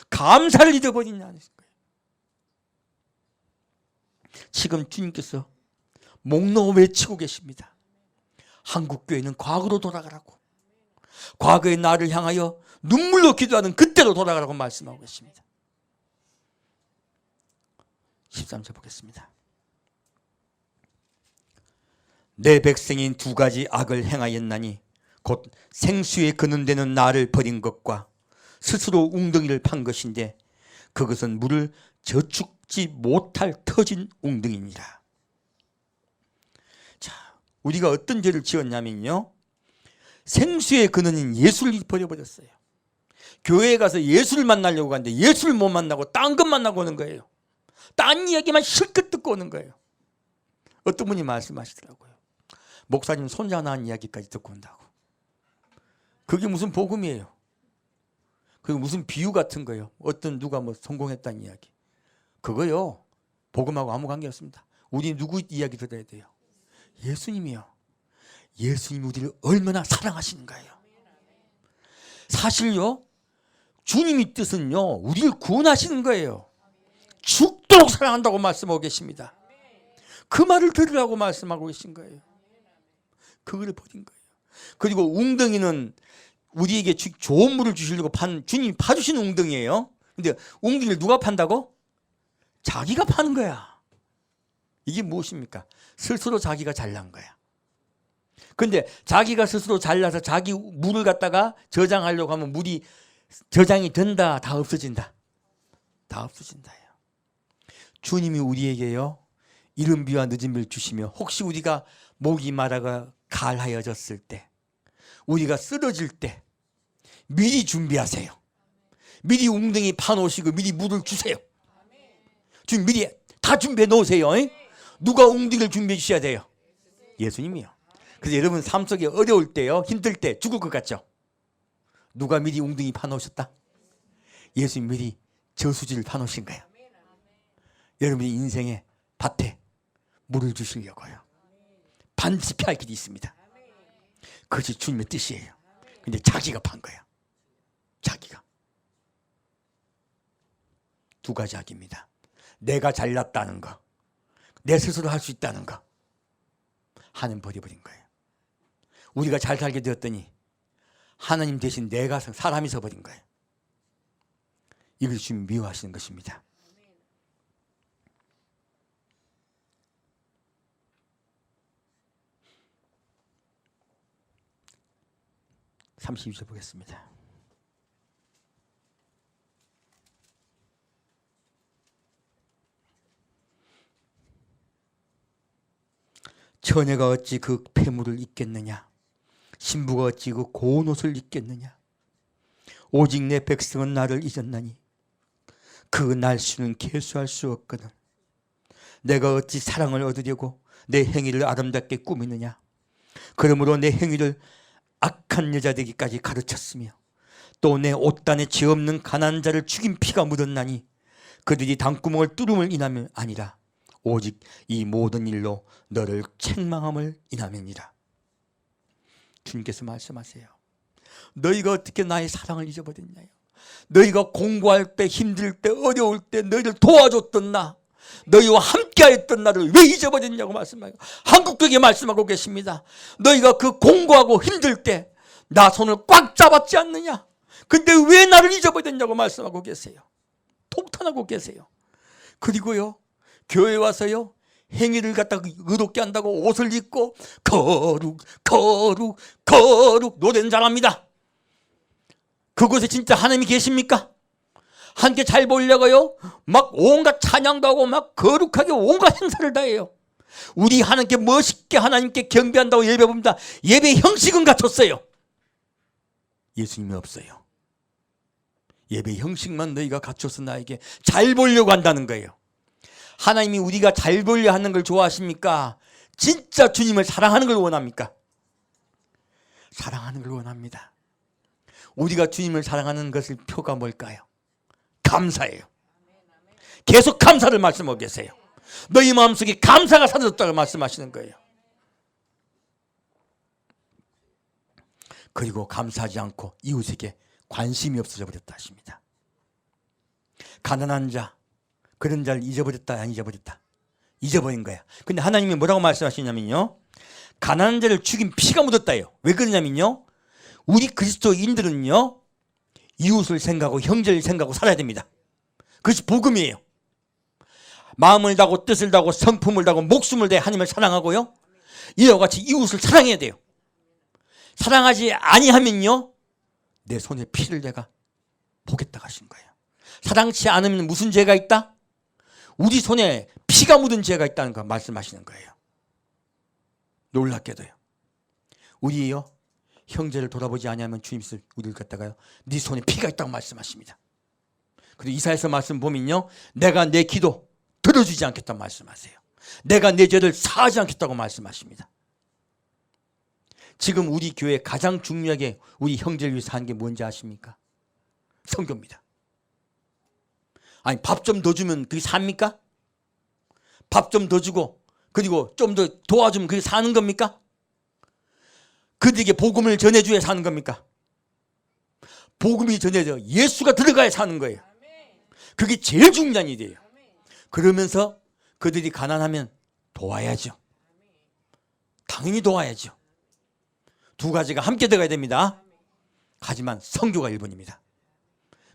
감사를 잊어버렸냐는 거예요. 지금 주님께서 목놓아 외치고 계십니다. 한국교회는 과거로 돌아가라고, 과거의 나를 향하여 눈물로 기도하는 그때로 돌아가라고 말씀하고 계십니다. 13절 보겠습니다. 내 백성인 두 가지 악을 행하였나니 곧 생수에 거는 데는 나를 버린 것과 스스로 웅덩이를 판 것인데 그것은 물을 저축지 못할 터진 웅덩이니라. 자, 우리가 어떤 죄를 지었냐면요, 생수의 근원인 예수를 버려버렸어요. 교회에 가서 예수를 만나려고 하는데 예수를 못 만나고 딴 것 만나고 오는 거예요. 딴 이야기만 실컷 듣고 오는 거예요. 어떤 분이 말씀하시더라고요. 목사님 손자 낳은 이야기까지 듣고 온다고. 그게 무슨 복음이에요? 그게 무슨 비유 같은 거예요. 어떤 누가 뭐 성공했다는 이야기. 그거요, 복음하고 아무 관계 없습니다. 우리 누구 이야기 들어야 돼요? 예수님이요. 예수님이 우리를 얼마나 사랑하시는가요. 사실요, 주님의 뜻은요, 우리를 구원하시는 거예요. 죽도록 사랑한다고 말씀하고 계십니다. 그 말을 들으라고 말씀하고 계신 거예요. 그거를 버린 거예요. 그리고 웅덩이는 우리에게 좋은 물을 주시려고 주님이 파주신 웅덩이에요. 근데 웅덩이를 누가 판다고? 자기가 파는 거야. 이게 무엇입니까? 스스로 자기가 잘난 거야. 근데 자기가 스스로 잘나서 자기 물을 갖다가 저장하려고 하면 물이 저장이 된다, 다 없어진다. 다 없어진다요. 주님이 우리에게요, 이른 비와 늦은 비를 주시며 혹시 우리가 목이 마르가 갈하여졌을 때, 우리가 쓰러질 때 미리 준비하세요. 미리 웅덩이 파놓으시고 미리 물을 주세요. 지금 미리 다 준비해 놓으세요. 누가 웅덩이를 준비해 주셔야 돼요? 예수님이요. 그래서 여러분 삶 속에 어려울 때요, 힘들 때 죽을 것 같죠? 누가 미리 웅덩이 파놓으셨다? 예수님 미리 저수지를 파놓으신 거예요. 여러분의 인생의 밭에 물을 주시려고요. 반드시 피할 길이 있습니다. 그것이 주님의 뜻이에요. 근데 자기가 판 거예요. 자기가. 두 가지 악입니다. 내가 잘났다는 거, 내 스스로 할 수 있다는 거, 하나님 버려버린 거예요. 우리가 잘 살게 되었더니 하나님 대신 내가 사람이 서버린 거예요. 이걸 주님 미워하시는 것입니다. (32절) 보겠습니다. 처녀가 어찌 그 폐물을 입겠느냐, 신부가 어찌 그 고운 옷을 입겠느냐. 오직 내 백성은 나를 잊었나니 그 날수는 계수할 수 없거든. 내가 어찌 사랑을 얻으려고 내 행위를 아름답게 꾸미느냐. 그러므로 내 행위를 악한 여자되기까지 가르쳤으며 또 내 옷단에 죄 없는 가난한 자를 죽인 피가 묻었나니 그들이 당구멍을 뚫음을 인하면 아니라 오직 이 모든 일로 너를 책망함을 인함이니라. 주님께서 말씀하세요. 너희가 어떻게 나의 사랑을 잊어버렸냐요. 너희가 공부할 때, 힘들 때, 어려울 때 너희를 도와줬던 나, 너희와 함께하였던 나를 왜 잊어버렸냐고 말씀하고, 한국교회에 말씀하고 계십니다. 너희가 그 공부하고 힘들 때 나 손을 꽉 잡았지 않느냐. 근데 왜 나를 잊어버렸냐고 말씀하고 계세요. 통탄하고 계세요. 그리고요, 교회 와서요, 행위를 갖다가 의롭게 한다고 옷을 입고 거룩 거룩 거룩 노래는 잘합니다. 그곳에 진짜 하나님이 계십니까? 함께 잘 보려고요, 막 온갖 찬양도 하고 막 거룩하게 온갖 행사를 다 해요. 우리 하나님께 멋있게 하나님께 경배한다고 예배 봅니다. 예배 형식은 갖췄어요. 예수님이 없어요. 예배 형식만 너희가 갖춰서 나에게 잘 보려고 한다는 거예요. 하나님이 우리가 잘 보려 하는 걸 좋아하십니까? 진짜 주님을 사랑하는 걸 원합니까? 사랑하는 걸 원합니다. 우리가 주님을 사랑하는 것을 표가 뭘까요? 감사예요. 계속 감사를 말씀하고 계세요. 너희 마음속에 감사가 사라졌다고 말씀하시는 거예요. 그리고 감사하지 않고 이웃에게 관심이 없어져 버렸다 하십니다. 가난한 자, 그런 자를 잊어버렸다, 안 잊어버렸다? 잊어버린 거야. 근데 하나님이 뭐라고 말씀하시냐면요, 가난한 자를 죽인 피가 묻었다요. 왜 그러냐면요, 우리 그리스도인들은요, 이웃을 생각하고 형제를 생각하고 살아야 됩니다. 그것이 복음이에요. 마음을 다하고 뜻을 다하고 성품을 다하고 목숨을 다해 하나님을 사랑하고요, 이와 같이 이웃을 사랑해야 돼요. 사랑하지 아니하면요, 내 손에 피를 내가 보겠다 하신 거예요. 사랑치 않으면 무슨 죄가 있다? 우리 손에 피가 묻은 죄가 있다는 거 말씀하시는 거예요. 놀랍게도요. 우리요, 형제를 돌아보지 아니하면 주님께서 우리를 갖다가요, 네 손에 피가 있다고 말씀하십니다. 그리고 이사야서 말씀 보면요, 내가 내 기도 들어주지 않겠다고 말씀하세요. 내가 내 죄를 사하지 않겠다고 말씀하십니다. 지금 우리 교회 가장 중요하게 우리 형제를 위해서 하는 게 뭔지 아십니까? 선교입니다. 아니, 밥 좀 더 주면 그게 삽니까? 밥 좀 더 주고 그리고 좀 더 도와주면 그게 사는 겁니까? 그들에게 복음을 전해줘야 사는 겁니까? 복음이 전해져 예수가 들어가야 사는 거예요. 그게 제일 중요한 일이에요. 그러면서 그들이 가난하면 도와야죠. 당연히 도와야죠. 두 가지가 함께 들어가야 됩니다. 하지만 선교가 1번입니다.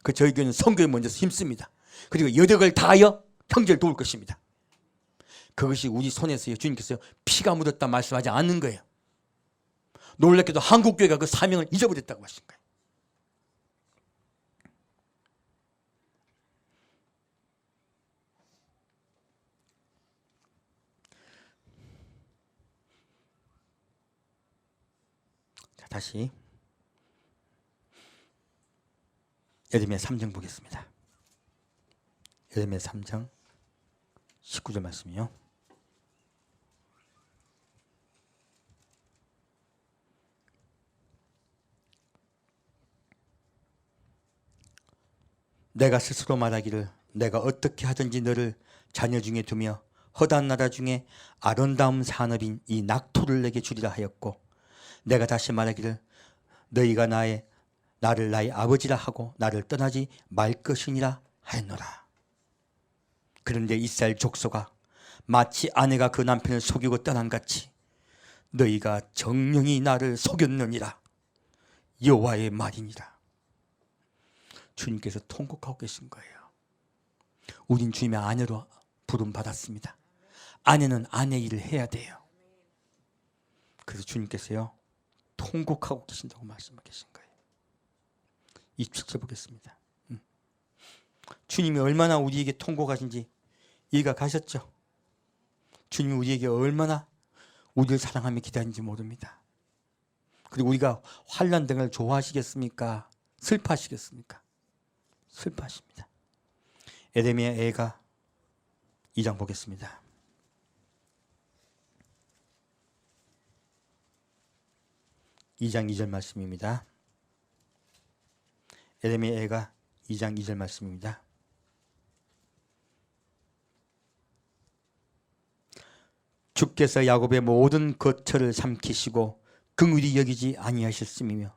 그 저희 교회는 선교에 먼저 힘씁니다. 그리고 여력을 다하여 형제를 도울 것입니다. 그것이 우리 손에서요, 주님께서 피가 묻었다 말씀하지 않는 거예요. 놀랍게도 한국교회가 그 사명을 잊어버렸다고 하신 거예요. 자, 다시 예레미야 3장 보겠습니다. 예레미야 3장 19절 말씀이요. 내가 스스로 말하기를 내가 어떻게 하든지 너를 자녀 중에 두며 허다한 나라 중에 아름다운 산업인 이 낙토를 내게 주리라 하였고, 내가 다시 말하기를 너희가 나를 나의 아버지라 하고 나를 떠나지 말 것이니라 하였노라. 그런데 이스라엘 족속아, 마치 아내가 그 남편을 속이고 떠난 같이 너희가 정령이 나를 속였느니라. 여호와의 말이니라. 주님께서 통곡하고 계신 거예요. 우린 주님의 아내로 부름받았습니다. 아내는 아내 일을 해야 돼요. 그래서 주님께서요, 통곡하고 계신다고 말씀하고 계신 거예요. 27절 보겠습니다. 주님이 얼마나 우리에게 통곡하신지 이해가 가셨죠? 주님이 우리에게 얼마나 우리를 사랑하며 기다리는지 모릅니다. 그리고 우리가 환난 등을 좋아하시겠습니까? 슬퍼하시겠습니까? 슬퍼하십니다. 예레미야 애가 2장 보겠습니다. (2장 2절) 말씀입니다. 예레미야 애가 2장 2절 말씀입니다. 주께서 야곱의 모든 거처를 삼키시고 긍휼히 여기지 아니하셨음이며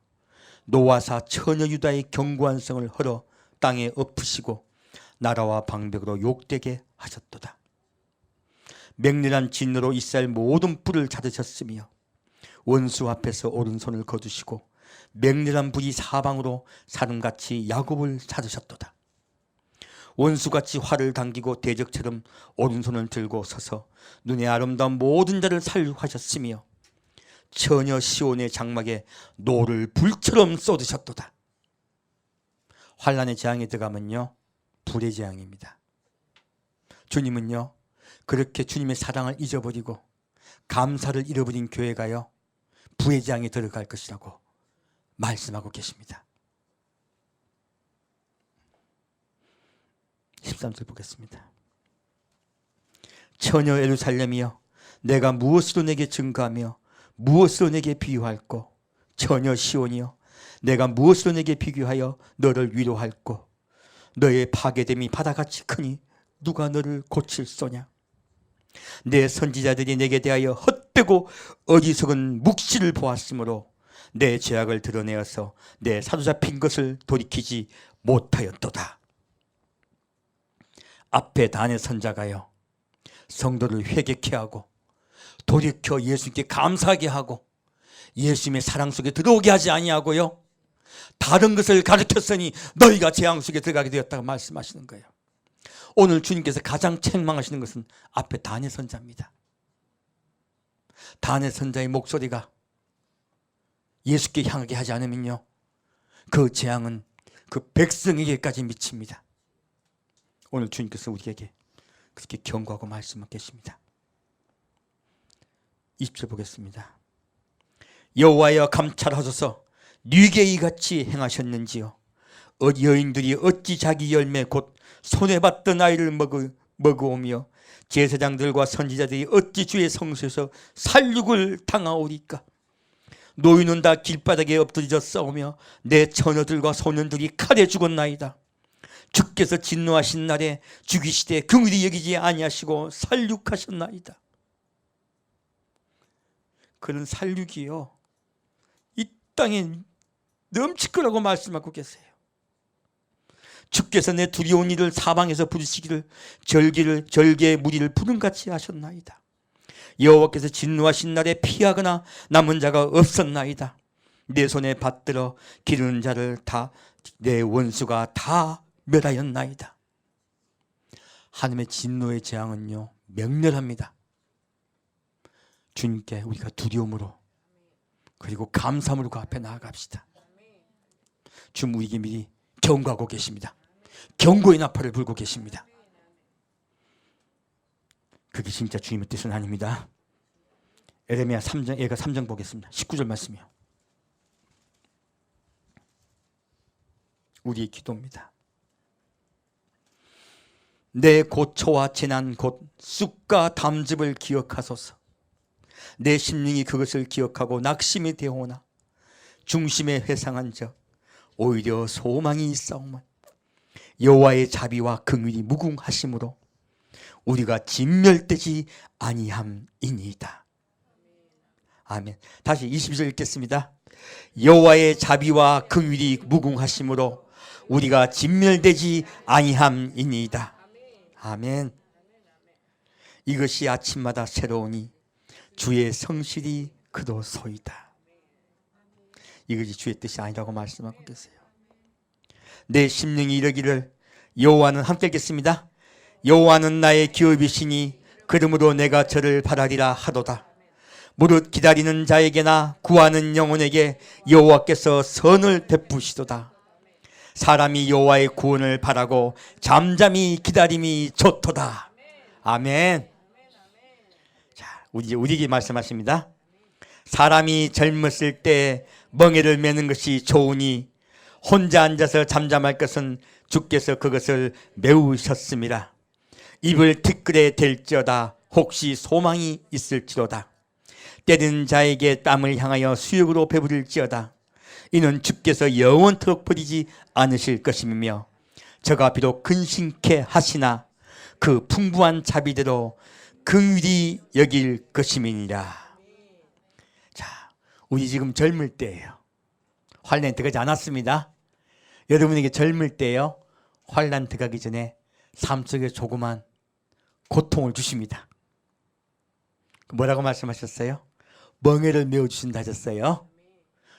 노아사 처녀 유다의 견고한 성을 헐어 땅에 엎으시고 나라와 방백으로 욕되게 하셨도다. 맹렬한 진노로 이스라엘 모든 뿔을 자르셨으며 원수 앞에서 오른손을 거두시고 맹렬한 불이 사방으로 사름같이 야곱을 자르셨도다. 원수같이 활을 당기고 대적처럼 오른손을 들고 서서 눈에 아름다운 모든 자를 살육하셨으며 처녀 시온의 장막에 노를 불처럼 쏟으셨도다. 환난의 재앙에 들어가면요, 불의 재앙입니다. 주님은요, 그렇게 주님의 사랑을 잊어버리고 감사를 잃어버린 교회가요, 불의 재앙에 들어갈 것이라고 말씀하고 계십니다. 13절 보겠습니다. 처녀 예루살렘이여, 내가 무엇으로 내게 증거하며 무엇으로 내게 비유할꼬? 처녀 시온이여, 내가 무엇으로 내게 비교하여 너를 위로할꼬? 너의 파괴됨이 바다같이 크니 누가 너를 고칠소냐? 내 선지자들이 내게 대하여 헛되고 어리석은 묵시를 보았으므로 내 죄악을 드러내어서 내 사로잡힌 것을 돌이키지 못하였도다. 앞에 단의 선자가요, 성도를 회개케 하고 돌이켜 예수님께 감사하게 하고 예수님의 사랑 속에 들어오게 하지 아니하고요, 다른 것을 가르쳤으니 너희가 재앙 속에 들어가게 되었다고 말씀하시는 거예요. 오늘 주님께서 가장 책망하시는 것은 앞에 단의 선자입니다. 단의 선자의 목소리가 예수께 향하게 하지 않으면요, 그 재앙은 그 백성에게까지 미칩니다. 오늘 주님께서 우리에게 그렇게 경고하고 말씀하고 계십니다. 20절 보겠습니다. 여호와여 감찰하소서 네게 이같이 행하셨는지요. 여인들이 어찌 자기 열매 곧 손에 받던 아이를 먹으오며 제사장들과 선지자들이 어찌 주의 성소에서 살육을 당하오리까. 노인은 다 길바닥에 엎드려 싸우며 내 처녀들과 소년들이 칼에 죽었나이다. 주께서 진노하신 날에 죽이시되 긍휼히 여기지 아니하시고 살육하셨나이다. 그런 살육이요, 이 땅에 넘칠 거라고 말씀하고 계세요. 주께서 내 두려운 일을 사방에서 부르시기를 절개의 무리를 부름같이 하셨나이다. 여호와께서 진노하신 날에 피하거나 남은 자가 없었나이다. 내 손에 받들어 기르는 자를 다 내 원수가 다 멸하였나이다. 하나님의 진노의 재앙은요, 맹렬합니다. 주님께 우리가 두려움으로 그리고 감사함으로 그 앞에 나아갑시다. 주님 우리에게 미리 경고하고 계십니다. 경고의 나팔을 불고 계십니다. 그게 진짜 주님의 뜻은 아닙니다. 에레미야 3장, 얘가 3장 보겠습니다. 19절 말씀이요. 우리의 기도입니다. 내 고초와 재난 곧 쑥과 담즙을 기억하소서. 내 심령이 그것을 기억하고 낙심이 되오나 중심에 회상한 적 오히려 소망이 있사오면 여호와의 자비와 긍휼이 무궁하심으로 우리가 진멸되지 아니함이니이다. 아멘. 다시 22절 읽겠습니다. 여호와의 자비와 긍휼이 무궁하심으로 우리가 진멸되지 아니함이니이다. 아멘. 이것이 아침마다 새로우니 주의 성실이 그도소이다. 이것이 주의 뜻이 아니라고 말씀하고 계세요. 내 심령이 이르기를 여호와는, 함께 읽겠습니다. 여호와는 나의 기업이시니 그러므로 내가 저를 바라리라 하도다. 무릇 기다리는 자에게나 구하는 영혼에게 여호와께서 선을 베푸시도다. 사람이 여호와의 구원을 바라고 잠잠히 기다림이 좋도다. 아멘. 자, 우리에게 말씀하십니다. 사람이 젊었을 때 멍에를 매는 것이 좋으니 혼자 앉아서 잠잠할 것은 주께서 그것을 메우셨습니다. 입을 티끌에 댈지어다 혹시 소망이 있을지로다. 때리는 자에게 땀을 향하여 수욕으로 배부릴지어다. 이는 주께서 영원토록 버리지 않으실 것이며 저가 비록 근심케 하시나 그 풍부한 자비대로 긍휼히 여길 것임이니라. 자, 우리 지금 젊을 때예요. 환란에 들어가지 않았습니다. 여러분에게 젊을 때요, 환란 들어가기 전에 삶 속에 조그만 고통을 주십니다. 뭐라고 말씀하셨어요? 멍에를 메워주신다 하셨어요.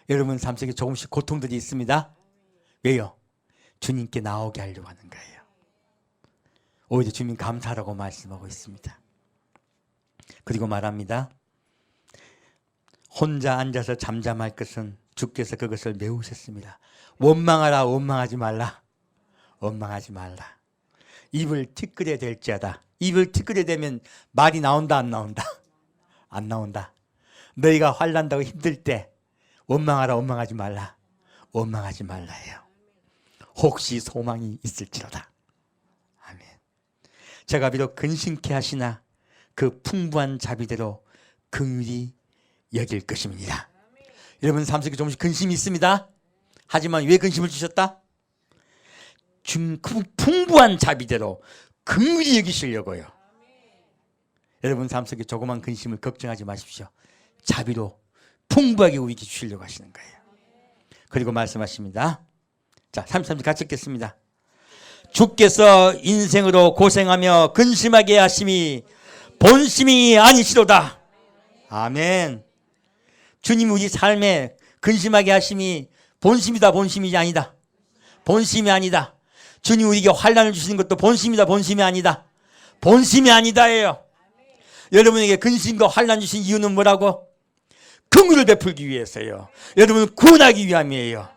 여러분 삶 속에 조금씩 고통들이 있습니다. 왜요? 주님께 나오게 하려고 하는 거예요. 오히려 주님 감사하라고 말씀하고 있습니다. 그리고 말합니다. 혼자 앉아서 잠잠할 것은 주께서 그것을 메우셨습니다. 원망하라, 원망하지 말라. 원망하지 말라. 입을 티끌에 댈지어다. 입을 티끌에 대면 말이 나온다, 안 나온다? 안 나온다. 너희가 환난다고 힘들 때 원망하라, 원망하지 말라. 원망하지 말라예요. 혹시 소망이 있을지로다. 아멘. 제가 비록 근심케 하시나 그 풍부한 자비대로 긍휼히 여길 것입니다. 여러분 삶 속에 조금씩 근심이 있습니다. 하지만 왜 근심을 주셨다? 풍부한 자비대로 긍휼히 여기시려고요. 여러분 삶 속에 조그만 근심을 걱정하지 마십시오. 자비로 풍부하게 우리에게 주시려고 하시는 거예요. 그리고 말씀하십니다. 자, 33절 같이 읽겠습니다. 주께서 인생으로 고생하며 근심하게 하심이 본심이 아니시로다. 아멘. 주님 우리 삶에 근심하게 하심이 본심이다, 본심이 아니다. 본심이 아니다. 주님 우리에게 환난을 주시는 것도 본심이다, 본심이 아니다. 본심이 아니다예요. 여러분에게 근심과 환난 주신 이유는 뭐라고? 긍휼을 베풀기 위해서요. 여러분을 구원하기 위함이에요.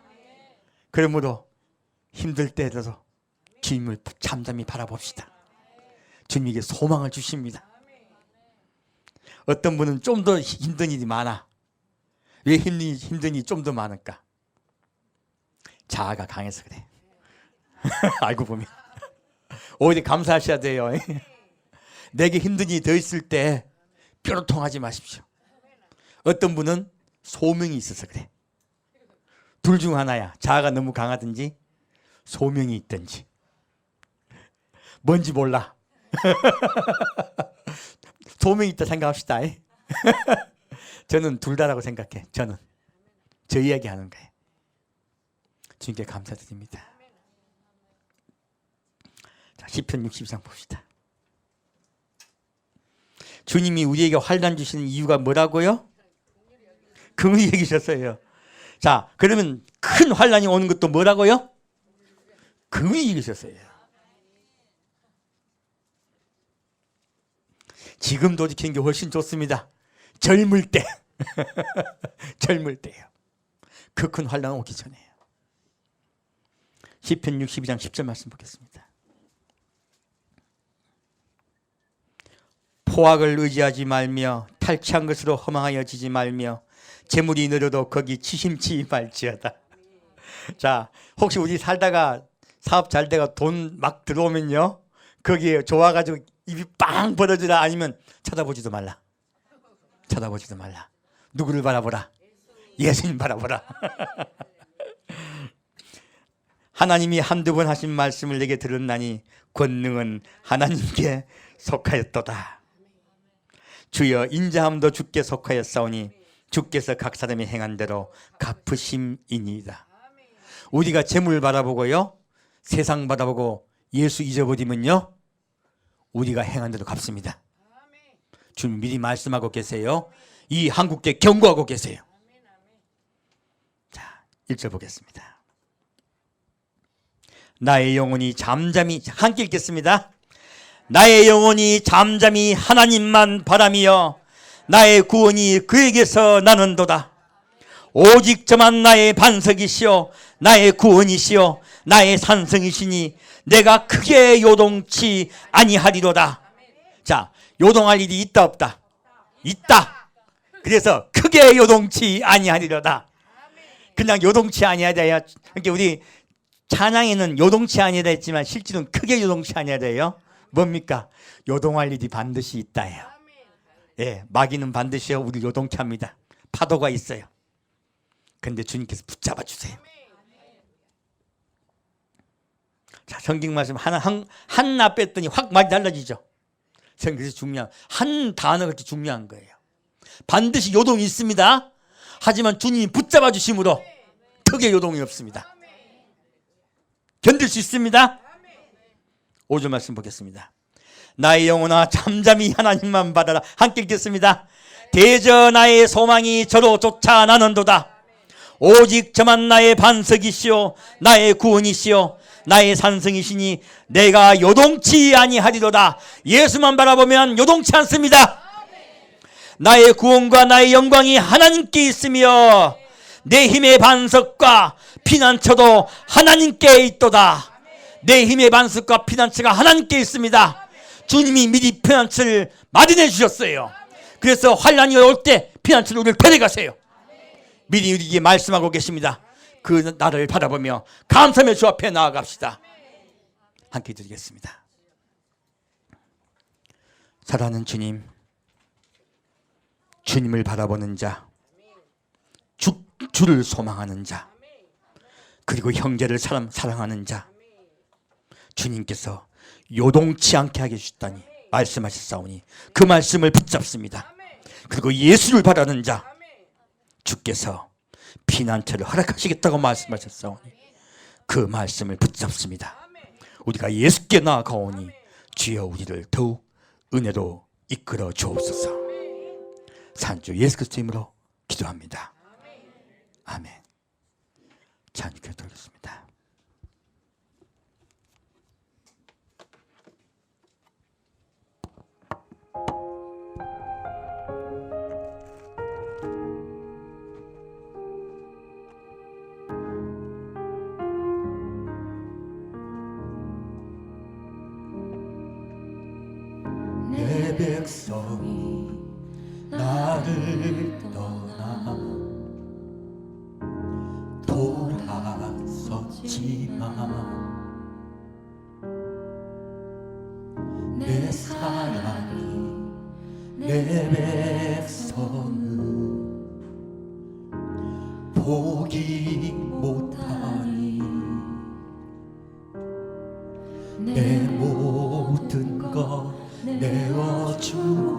그러므로 힘들 때라도 주님을 잠잠히 바라봅시다. 주님에게 소망을 주십니다. 어떤 분은 좀 더 힘든 일이 많아. 왜 힘든 일이 좀 더 많을까? 자아가 강해서 그래. 알고 보면 오히려 감사하셔야 돼요. 내게 힘든 일이 더 있을 때 뾰루통하지 마십시오. 어떤 분은 소명이 있어서 그래. 둘 중 하나야. 자아가 너무 강하든지 소명이 있든지. 뭔지 몰라. 소명이 있다 생각합시다. 저는 둘 다라고 생각해. 저는 저 이야기하는 거예요. 주님께 감사드립니다. 자, 시편 62장 봅시다. 주님이 우리에게 환난 주시는 이유가 뭐라고요? 긍휼히 여기셨어요. 자, 그러면 큰 환난이 오는 것도 뭐라고요? 긍휼히 여기셨어요. 지금 돌이키는 게 훨씬 좋습니다. 젊을 때. 젊을 때요. 그 큰 환난 오기 전에요. 시편 62장 10절 말씀 보겠습니다. 포악을 의지하지 말며 탈취한 것으로 허망하여 지지 말며 재물이 늘어도 거기 치심치 말지어다. 자, 혹시 우리 살다가 사업 잘 돼가 돈 막 들어오면요, 거기에 좋아가지고 입이 빵 벌어지라. 아니면 쳐다보지도 말라. 쳐다보지도 말라. 누구를 바라보라? 예수님 바라보라. 하나님이 한두 번 하신 말씀을 내게 들었나니 권능은 하나님께 속하였도다. 주여 인자함도 주께 속하였사오니 주께서 각 사람이 행한 대로 갚으심이니이다. 우리가 재물 바라보고요, 세상 바라보고 예수 잊어버리면요, 우리가 행한 대로 갚습니다. 주님 미리 말씀하고 계세요. 이 한국께 경고하고 계세요. 자, 1절 보겠습니다. 나의 영혼이 잠잠히, 함께 읽겠습니다. 나의 영혼이 잠잠히 하나님만 바라며 나의 구원이 그에게서 나는도다. 오직 저만 나의 반석이시오 나의 구원이시오 나의 산성이시니 내가 크게 요동치 아니하리로다. 자, 요동할 일이 있다 없다? 있다. 그래서 크게 요동치 아니하리로다. 그냥 요동치 아니하리라. 그러니까 우리 찬양에는 요동치 아니하리라 했지만 실제로는 크게 요동치 아니하리라요. 뭡니까? 요동할 일이 반드시 있다예요. 예, 마귀는 반드시 우리 요동케 합니다. 파도가 있어요. 근데 주님께서 붙잡아 주세요. 자, 성경 말씀 하나 뺐더니 확 많이 달라지죠. 그래서 중요한 한 단어가 그렇게 중요한 거예요. 반드시 요동이 있습니다. 하지만 주님이 붙잡아 주심으로 크게 요동이 없습니다. 견딜 수 있습니다. 5절 말씀 보겠습니다. 나의 영혼아 잠잠히 하나님만 바라라. 함께 읽겠습니다. 대저 나의 소망이 저로 쫓아 나는도다. 오직 저만 나의 반석이시오 나의 구원이시오 나의 산성이시니 내가 요동치 아니하리로다. 예수만 바라보면 요동치 않습니다. 나의 구원과 나의 영광이 하나님께 있으며 내 힘의 반석과 피난처도 하나님께 있도다. 내 힘의 반석과 피난처가 하나님께 있습니다. 주님이 미리 피난처를 마련해 주셨어요. 그래서 환난이 올 때 피난처를 우리를 데려가세요. 미리 우리에게 말씀하고 계십니다. 그 나를 바라보며 감사의 주 앞에 나아갑시다. 함께 드리겠습니다. 사랑하는 주님, 주님을 바라보는 자, 주를 소망하는 자, 그리고 형제를 사랑하는 자, 주님께서 요동치 않게 하게 해주셨다니 말씀하셨사오니 그 말씀을 붙잡습니다. 그리고 예수를 바라는 자, 주께서 피난처를 허락하시겠다고 말씀하셨사오니 그 말씀을 붙잡습니다. 우리가 예수께 나아가오니 주여 우리를 더욱 은혜로 이끌어 주옵소서. 산주 예수 그리스도 이름으로 기도합니다. 아멘. 자, 기도하겠습니다. 백성이 나를 떠나 돌아섰지만 내 사랑이 내 백성을 포기 못하니 내 모든 것 내어주고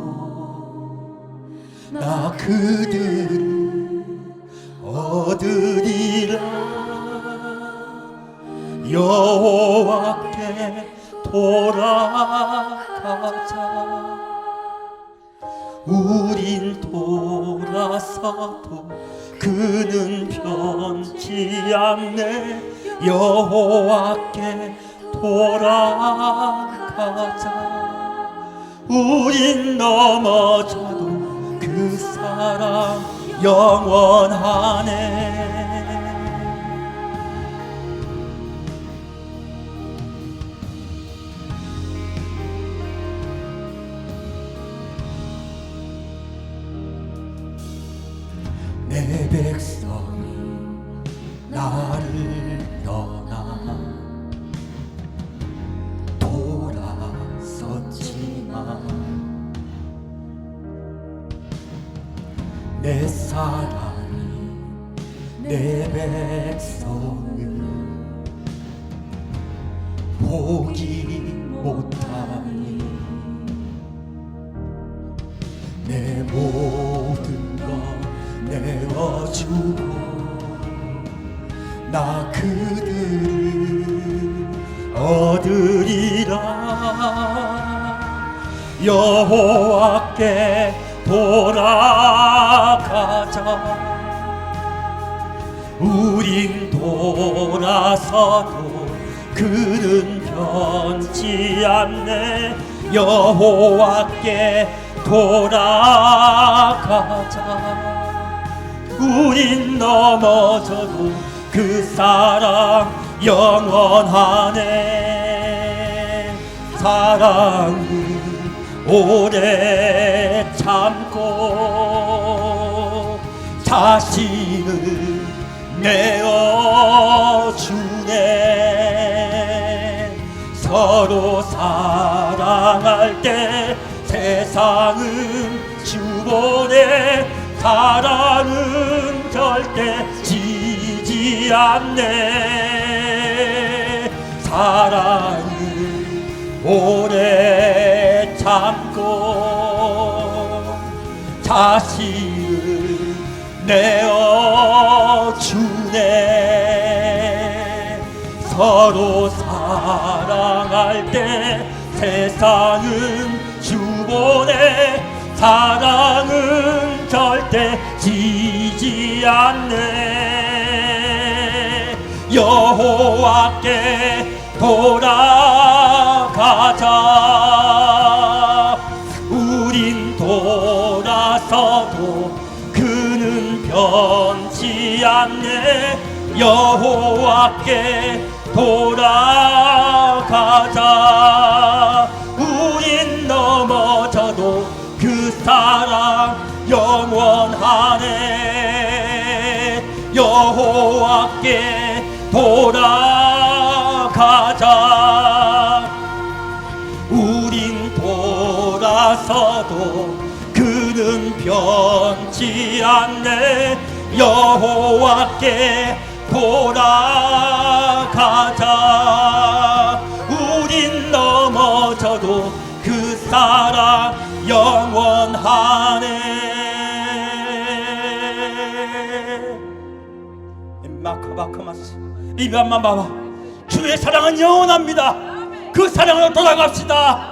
나 그들을 얻으리라. 여호와께 돌아가자. 우린 돌아서도 그는 변치 않네. 여호와께 돌아가자. 우린 넘어져도 그 사랑 영원하네. 내 백성이 나를 떠나 돌아섰지만 내 사랑이 내 백성을 포기 못하니 내 모든 것 내어주고 나 그들을 얻으리라. 여호와께 돌아가자. 우린 돌아서도 그는 변치 않네. 여호와께 돌아가자. 우린 넘어져도 그 사랑 영원하네. 사랑은 오래 참고 자신을 내어주네. 서로 사랑할 때 세상은 주보내. 사랑은 절대 지지 않네. 사랑은 오래 참고 자신을 내어주네. 서로 사랑할 때 세상은 주보내. 사랑은 절대 지지 않네. 여호와께 돌아가자. 우린 돌아서도 그는 변치 않네. 여호와께 돌아가자. 우린 넘어져도 그 사랑 영원하네. 여호와께 돌아가자. 우린 돌아서도 그는 변치 않네. 여호와께 돌아가자. 우린 넘어져도 그 사랑 영원하네. 마카바카마스 이밤마마마 주의 사랑은 영원합니다. 그 사랑으로 돌아갑시다.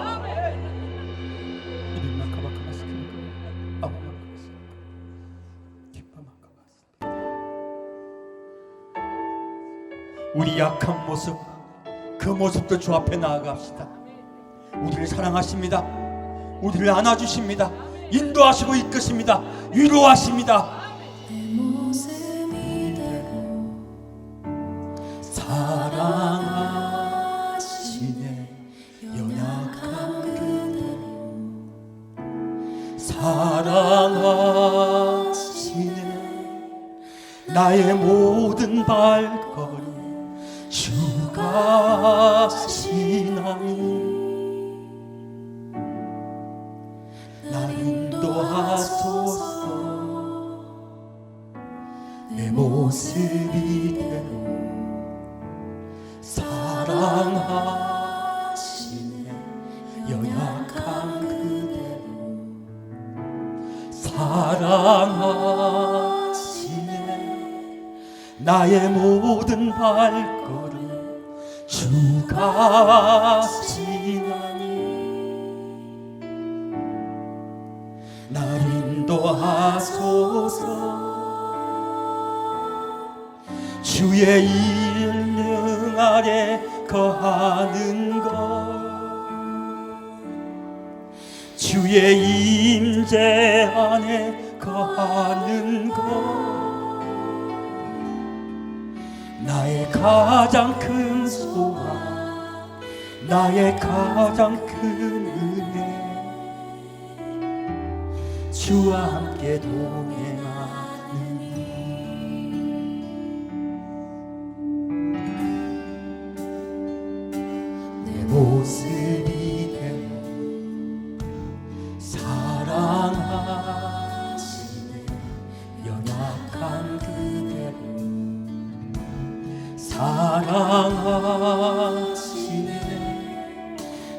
우리 약한 모습, 그 모습도 주 앞에 나아갑시다. 우리를 사랑하십니다. 우리를 안아주십니다. 인도하시고 이끄십니다. 위로하십니다. 사랑하시네 연약한 그대를 나의 모든 발걸음 주가 하시나니 나를 인도하소서 내 모습 이대로 사랑하시네 연약한 그대로 사랑하시네 나의 모든 발걸음 주가 하시나니 날 인도하소서 주의 일능 아래 거하는 것 주의 임재 안에 거하는 것 나의 가장 큰 소망 나의 가장 큰 은혜 주와 함께 동행하는 내 모습 이대로 사랑하시네 연약한 그대로 사랑하시네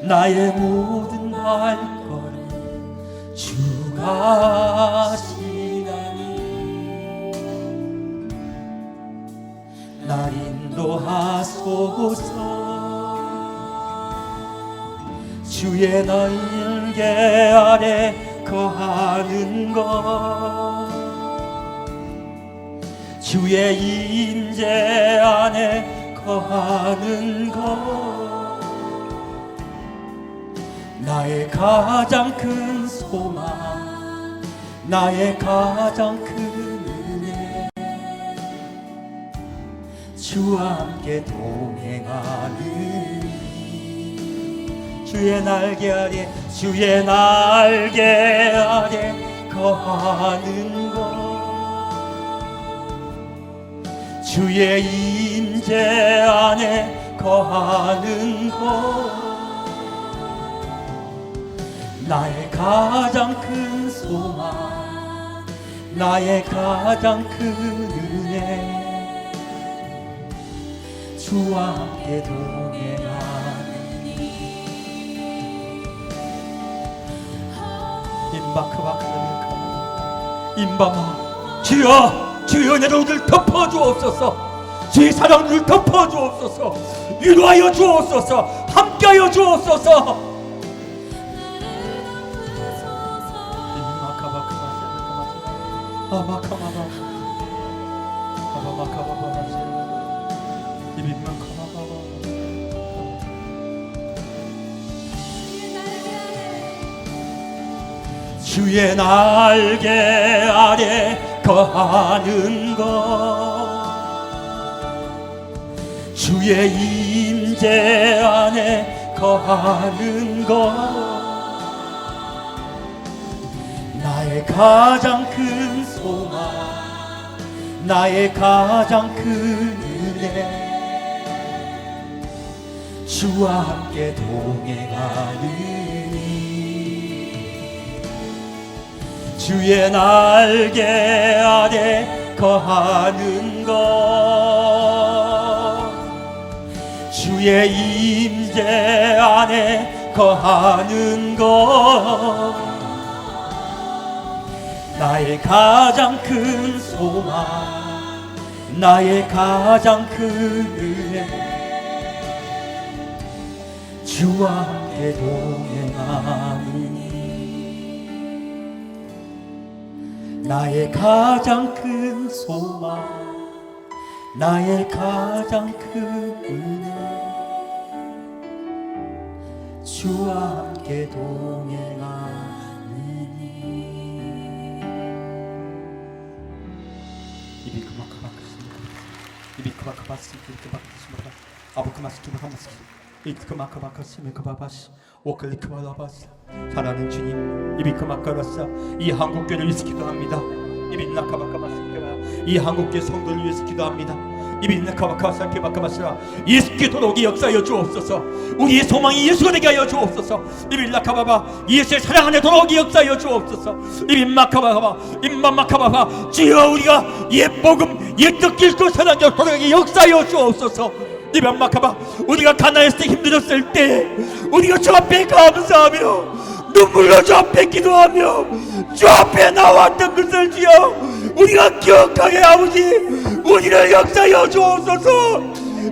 나의 모든 발걸음 주가 하시나니 날 인도하소서 주의 날개 아래 거하는 것 주의 임재 안에 거하는 것 나의 가장 큰 소망 나의 가장 큰 은혜 주와 함께 동행하는 주의 날개 아래 주의 날개 아래 거하는 것 주의 임재 안에 거하는 것 나의 가장 큰 소망 나의 가장 큰 은혜 주와 함께 동행하니 임바마 주여 주의 은혜로 우리를 덮어주옵소서 주의 사랑을 덮어주옵소서 위로하여 주옵소서 함께하여 주옵소서 주의 날개 아래 거하는 것 주의 임재 안에 거하는 것 나의 가장 큰 소망 나의 가장 큰 은혜 주와 함께 동행하는 주의 날개 아래 거하는 것 주의 임재 안에 거하는 것 나의 가장 큰 소망 나의 가장 큰 은혜 주와 함께 동행하니 나의 가장 큰 소망 나의 가장 큰 은혜 주와 함께 동행하니 입이 그만큼았습니다 입이 그만큼았습니다 사랑하는 주님 입이 그만큼았어 이 한국교회를 위해서 기도합니다 입이 나카바카바스케바 이 한국교회 성도를 위해서 기도합니다. 이빌라카바카사케바카바스라 예수께 돌아오게 역사하여 주옵소서. 우리의 소망이 예수가 되게 하여 주옵소서. 이빌라카바바 예수의 사랑 안에 돌아오게 역사하여 주옵소서. 이빌마카바바 임마마카바바 주여 우리가 옛 복음 옛 뜻길고 사랑하여 돌아가게 역사하여 주옵소서. 이빌마카바 우리가 가난했을 때 힘들었을 때 우리가 주 앞에 감사하며 눈물로 주 앞에 기도하며 주 앞에 나왔던 것을 주여 우리가 기억하게 아버지 우리를 역사하여 주옵소서.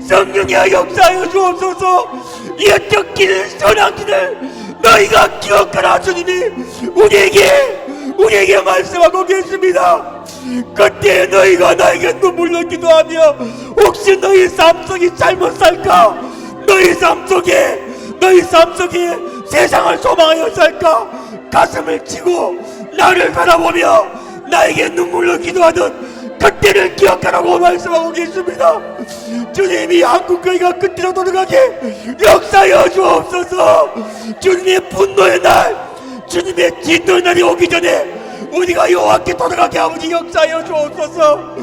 성령의 역사하여 주옵소서. 옛적 길 선한 길을 너희가 기억하라. 주님이 우리에게 말씀하고 계십니다. 그때 너희가 나에게 눈물로 기도하며 혹시 너희 삶 속이 잘못 살까? 너희 삶 속에 세상을 소망하여 살까? 가슴을 치고 나를 바라보며 나에게 눈물로 기도하던 그때를 기억하라고 말씀하고 계십니다. 주님이 한국교회가 그때로 돌아가게 역사하여 주옵소서. 주님의 분노의 날, 주님의 진노의 날이 오기 전에 우리가 여호와께 돌아가게 아버지 역사하여 주옵소서.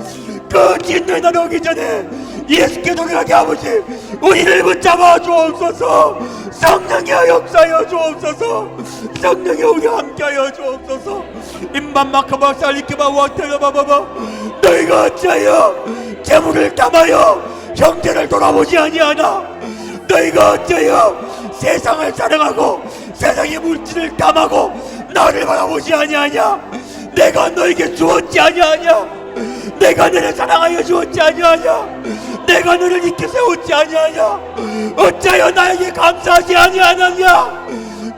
그 진노의 날이 오기 전에 예수께 돌아가게 아버지 우리를 붙잡아 주옵소서. 성령의 역사하여 주옵소서. 성령의 우리와 함께하여 주옵소서. 임반마카바 살리키바 와테라바바바 너희가 어찌하여 재물을 담아여 형제를 돌아보지 아니하나? 너희가 어찌하여 세상을 사랑하고 세상의 물질을 담하고 나를 바라보지 아니하냐? 내가 너에게 주었지 아니하냐? 내가 너를 사랑하여 주었지 아니하냐? 내가 너를 이렇게 세웠지 아니하냐? 어찌하여 나에게 감사하지 아니하느냐?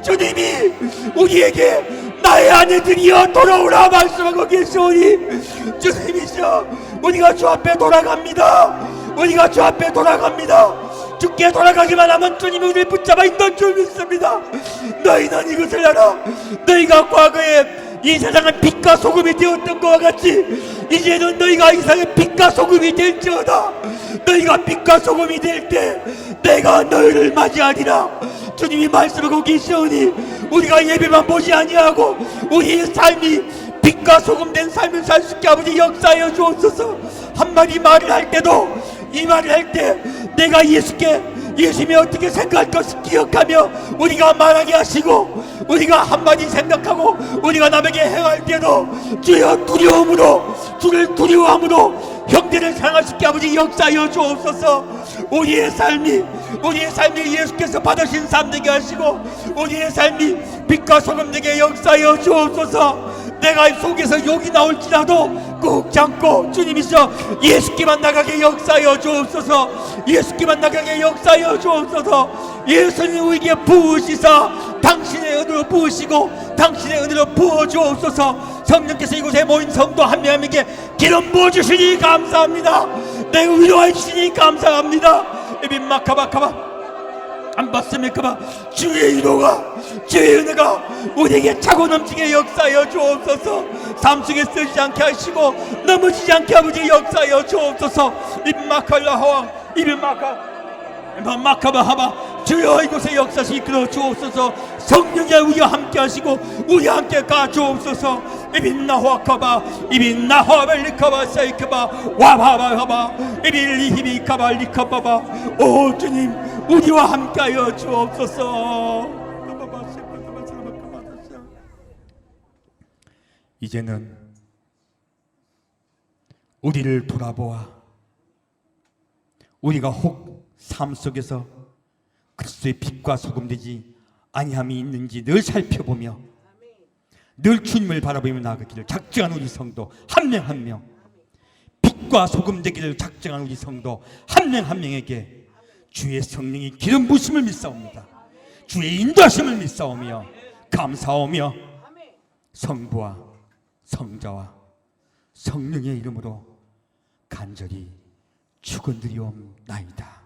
주님이 우리에게 나의 아내들이여 돌아오라 말씀하고 계시오니 주님이시여 우리가 주 앞에 돌아갑니다. 우리가 주 앞에 돌아갑니다. 주께 돌아가기만 하면 주님이 우리를 붙잡아 있던 줄 믿습니다. 너희는 이것을 알아. 너희가 과거에 이 세상은 빛과 소금이 되었던 것과 같이 이제는 너희가 이 세상의 빛과 소금이 될지어다. 너희가 빛과 소금이 될 때 내가 너희를 맞이하리라. 주님이 말씀하고 계시오니 우리가 예배만 보지 아니하고 우리의 삶이 빛과 소금 된 삶을 살 수 있게 아버지 역사하여 주옵소서. 한마디 말을 할 때도 이 말을 할 때 내가 예수님이 어떻게 생각할 것을 기억하며 우리가 말하게 하시고 우리가 한마디 생각하고 우리가 남에게 행할 때도 주여 두려움으로 주를 두려워함으로 형제를 사랑하시게 아버지 역사하여 주옵소서. 우리의 삶이 예수께서 받으신 삶 되게 하시고 우리의 삶이 빛과 소금 되게 역사하여 주옵소서. 내가 속에서 욕이 나올지라도 꾹 참고 주님이시여 예수께만 나가게 역사하여 주옵소서. 예수께만 나가게 역사하여 주옵소서. 예수님 우리에게 부으시사 당신의 은혜로 부으시고 당신의 은혜로 부어주옵소서. 성령께서 이곳에 모인 성도 한 명 한 명에게 기름 부어주시니 감사합니다. 내가 위로해 주시니 감사합니다. 에빈마카바카바 안 받습니까? 주의 위로가 주의 은혜가 우리에게 차고 넘치게 역사하여 주옵소서. 삶 속에 쓰지 않게 하시고 넘어지지 않게 아버지 역사하여 주옵소서. 입마칼라하왕 입마카바하바 주여 이곳에 역사시 이끌어 주옵소서. 성령이 우리와 함께 하시고 우리 함께 가 주옵소서. 이빈나호아카바 이빈나호아벨리카바 사이카바 와바바하바 이빌리히비카바 리카바바 오 주님 우리와 함께하여 주옵소서. 이제는 우리를 돌아보아 우리가 혹 삶 속에서 그리스도의 빛과 소금 되지 아니함이 있는지 늘 살펴보며 늘 주님을 바라보며 나아가기를 작정한 우리 성도 한 명 한 명 빛과 소금 되기를 작정한 우리 성도 한 명 한 명에게 주의 성령이 기름 부으심을 믿사옵니다. 주의 인도하심을 믿사오며 감사하며 성부와 성자와 성령의 이름으로 간절히 축원드리옵나이다.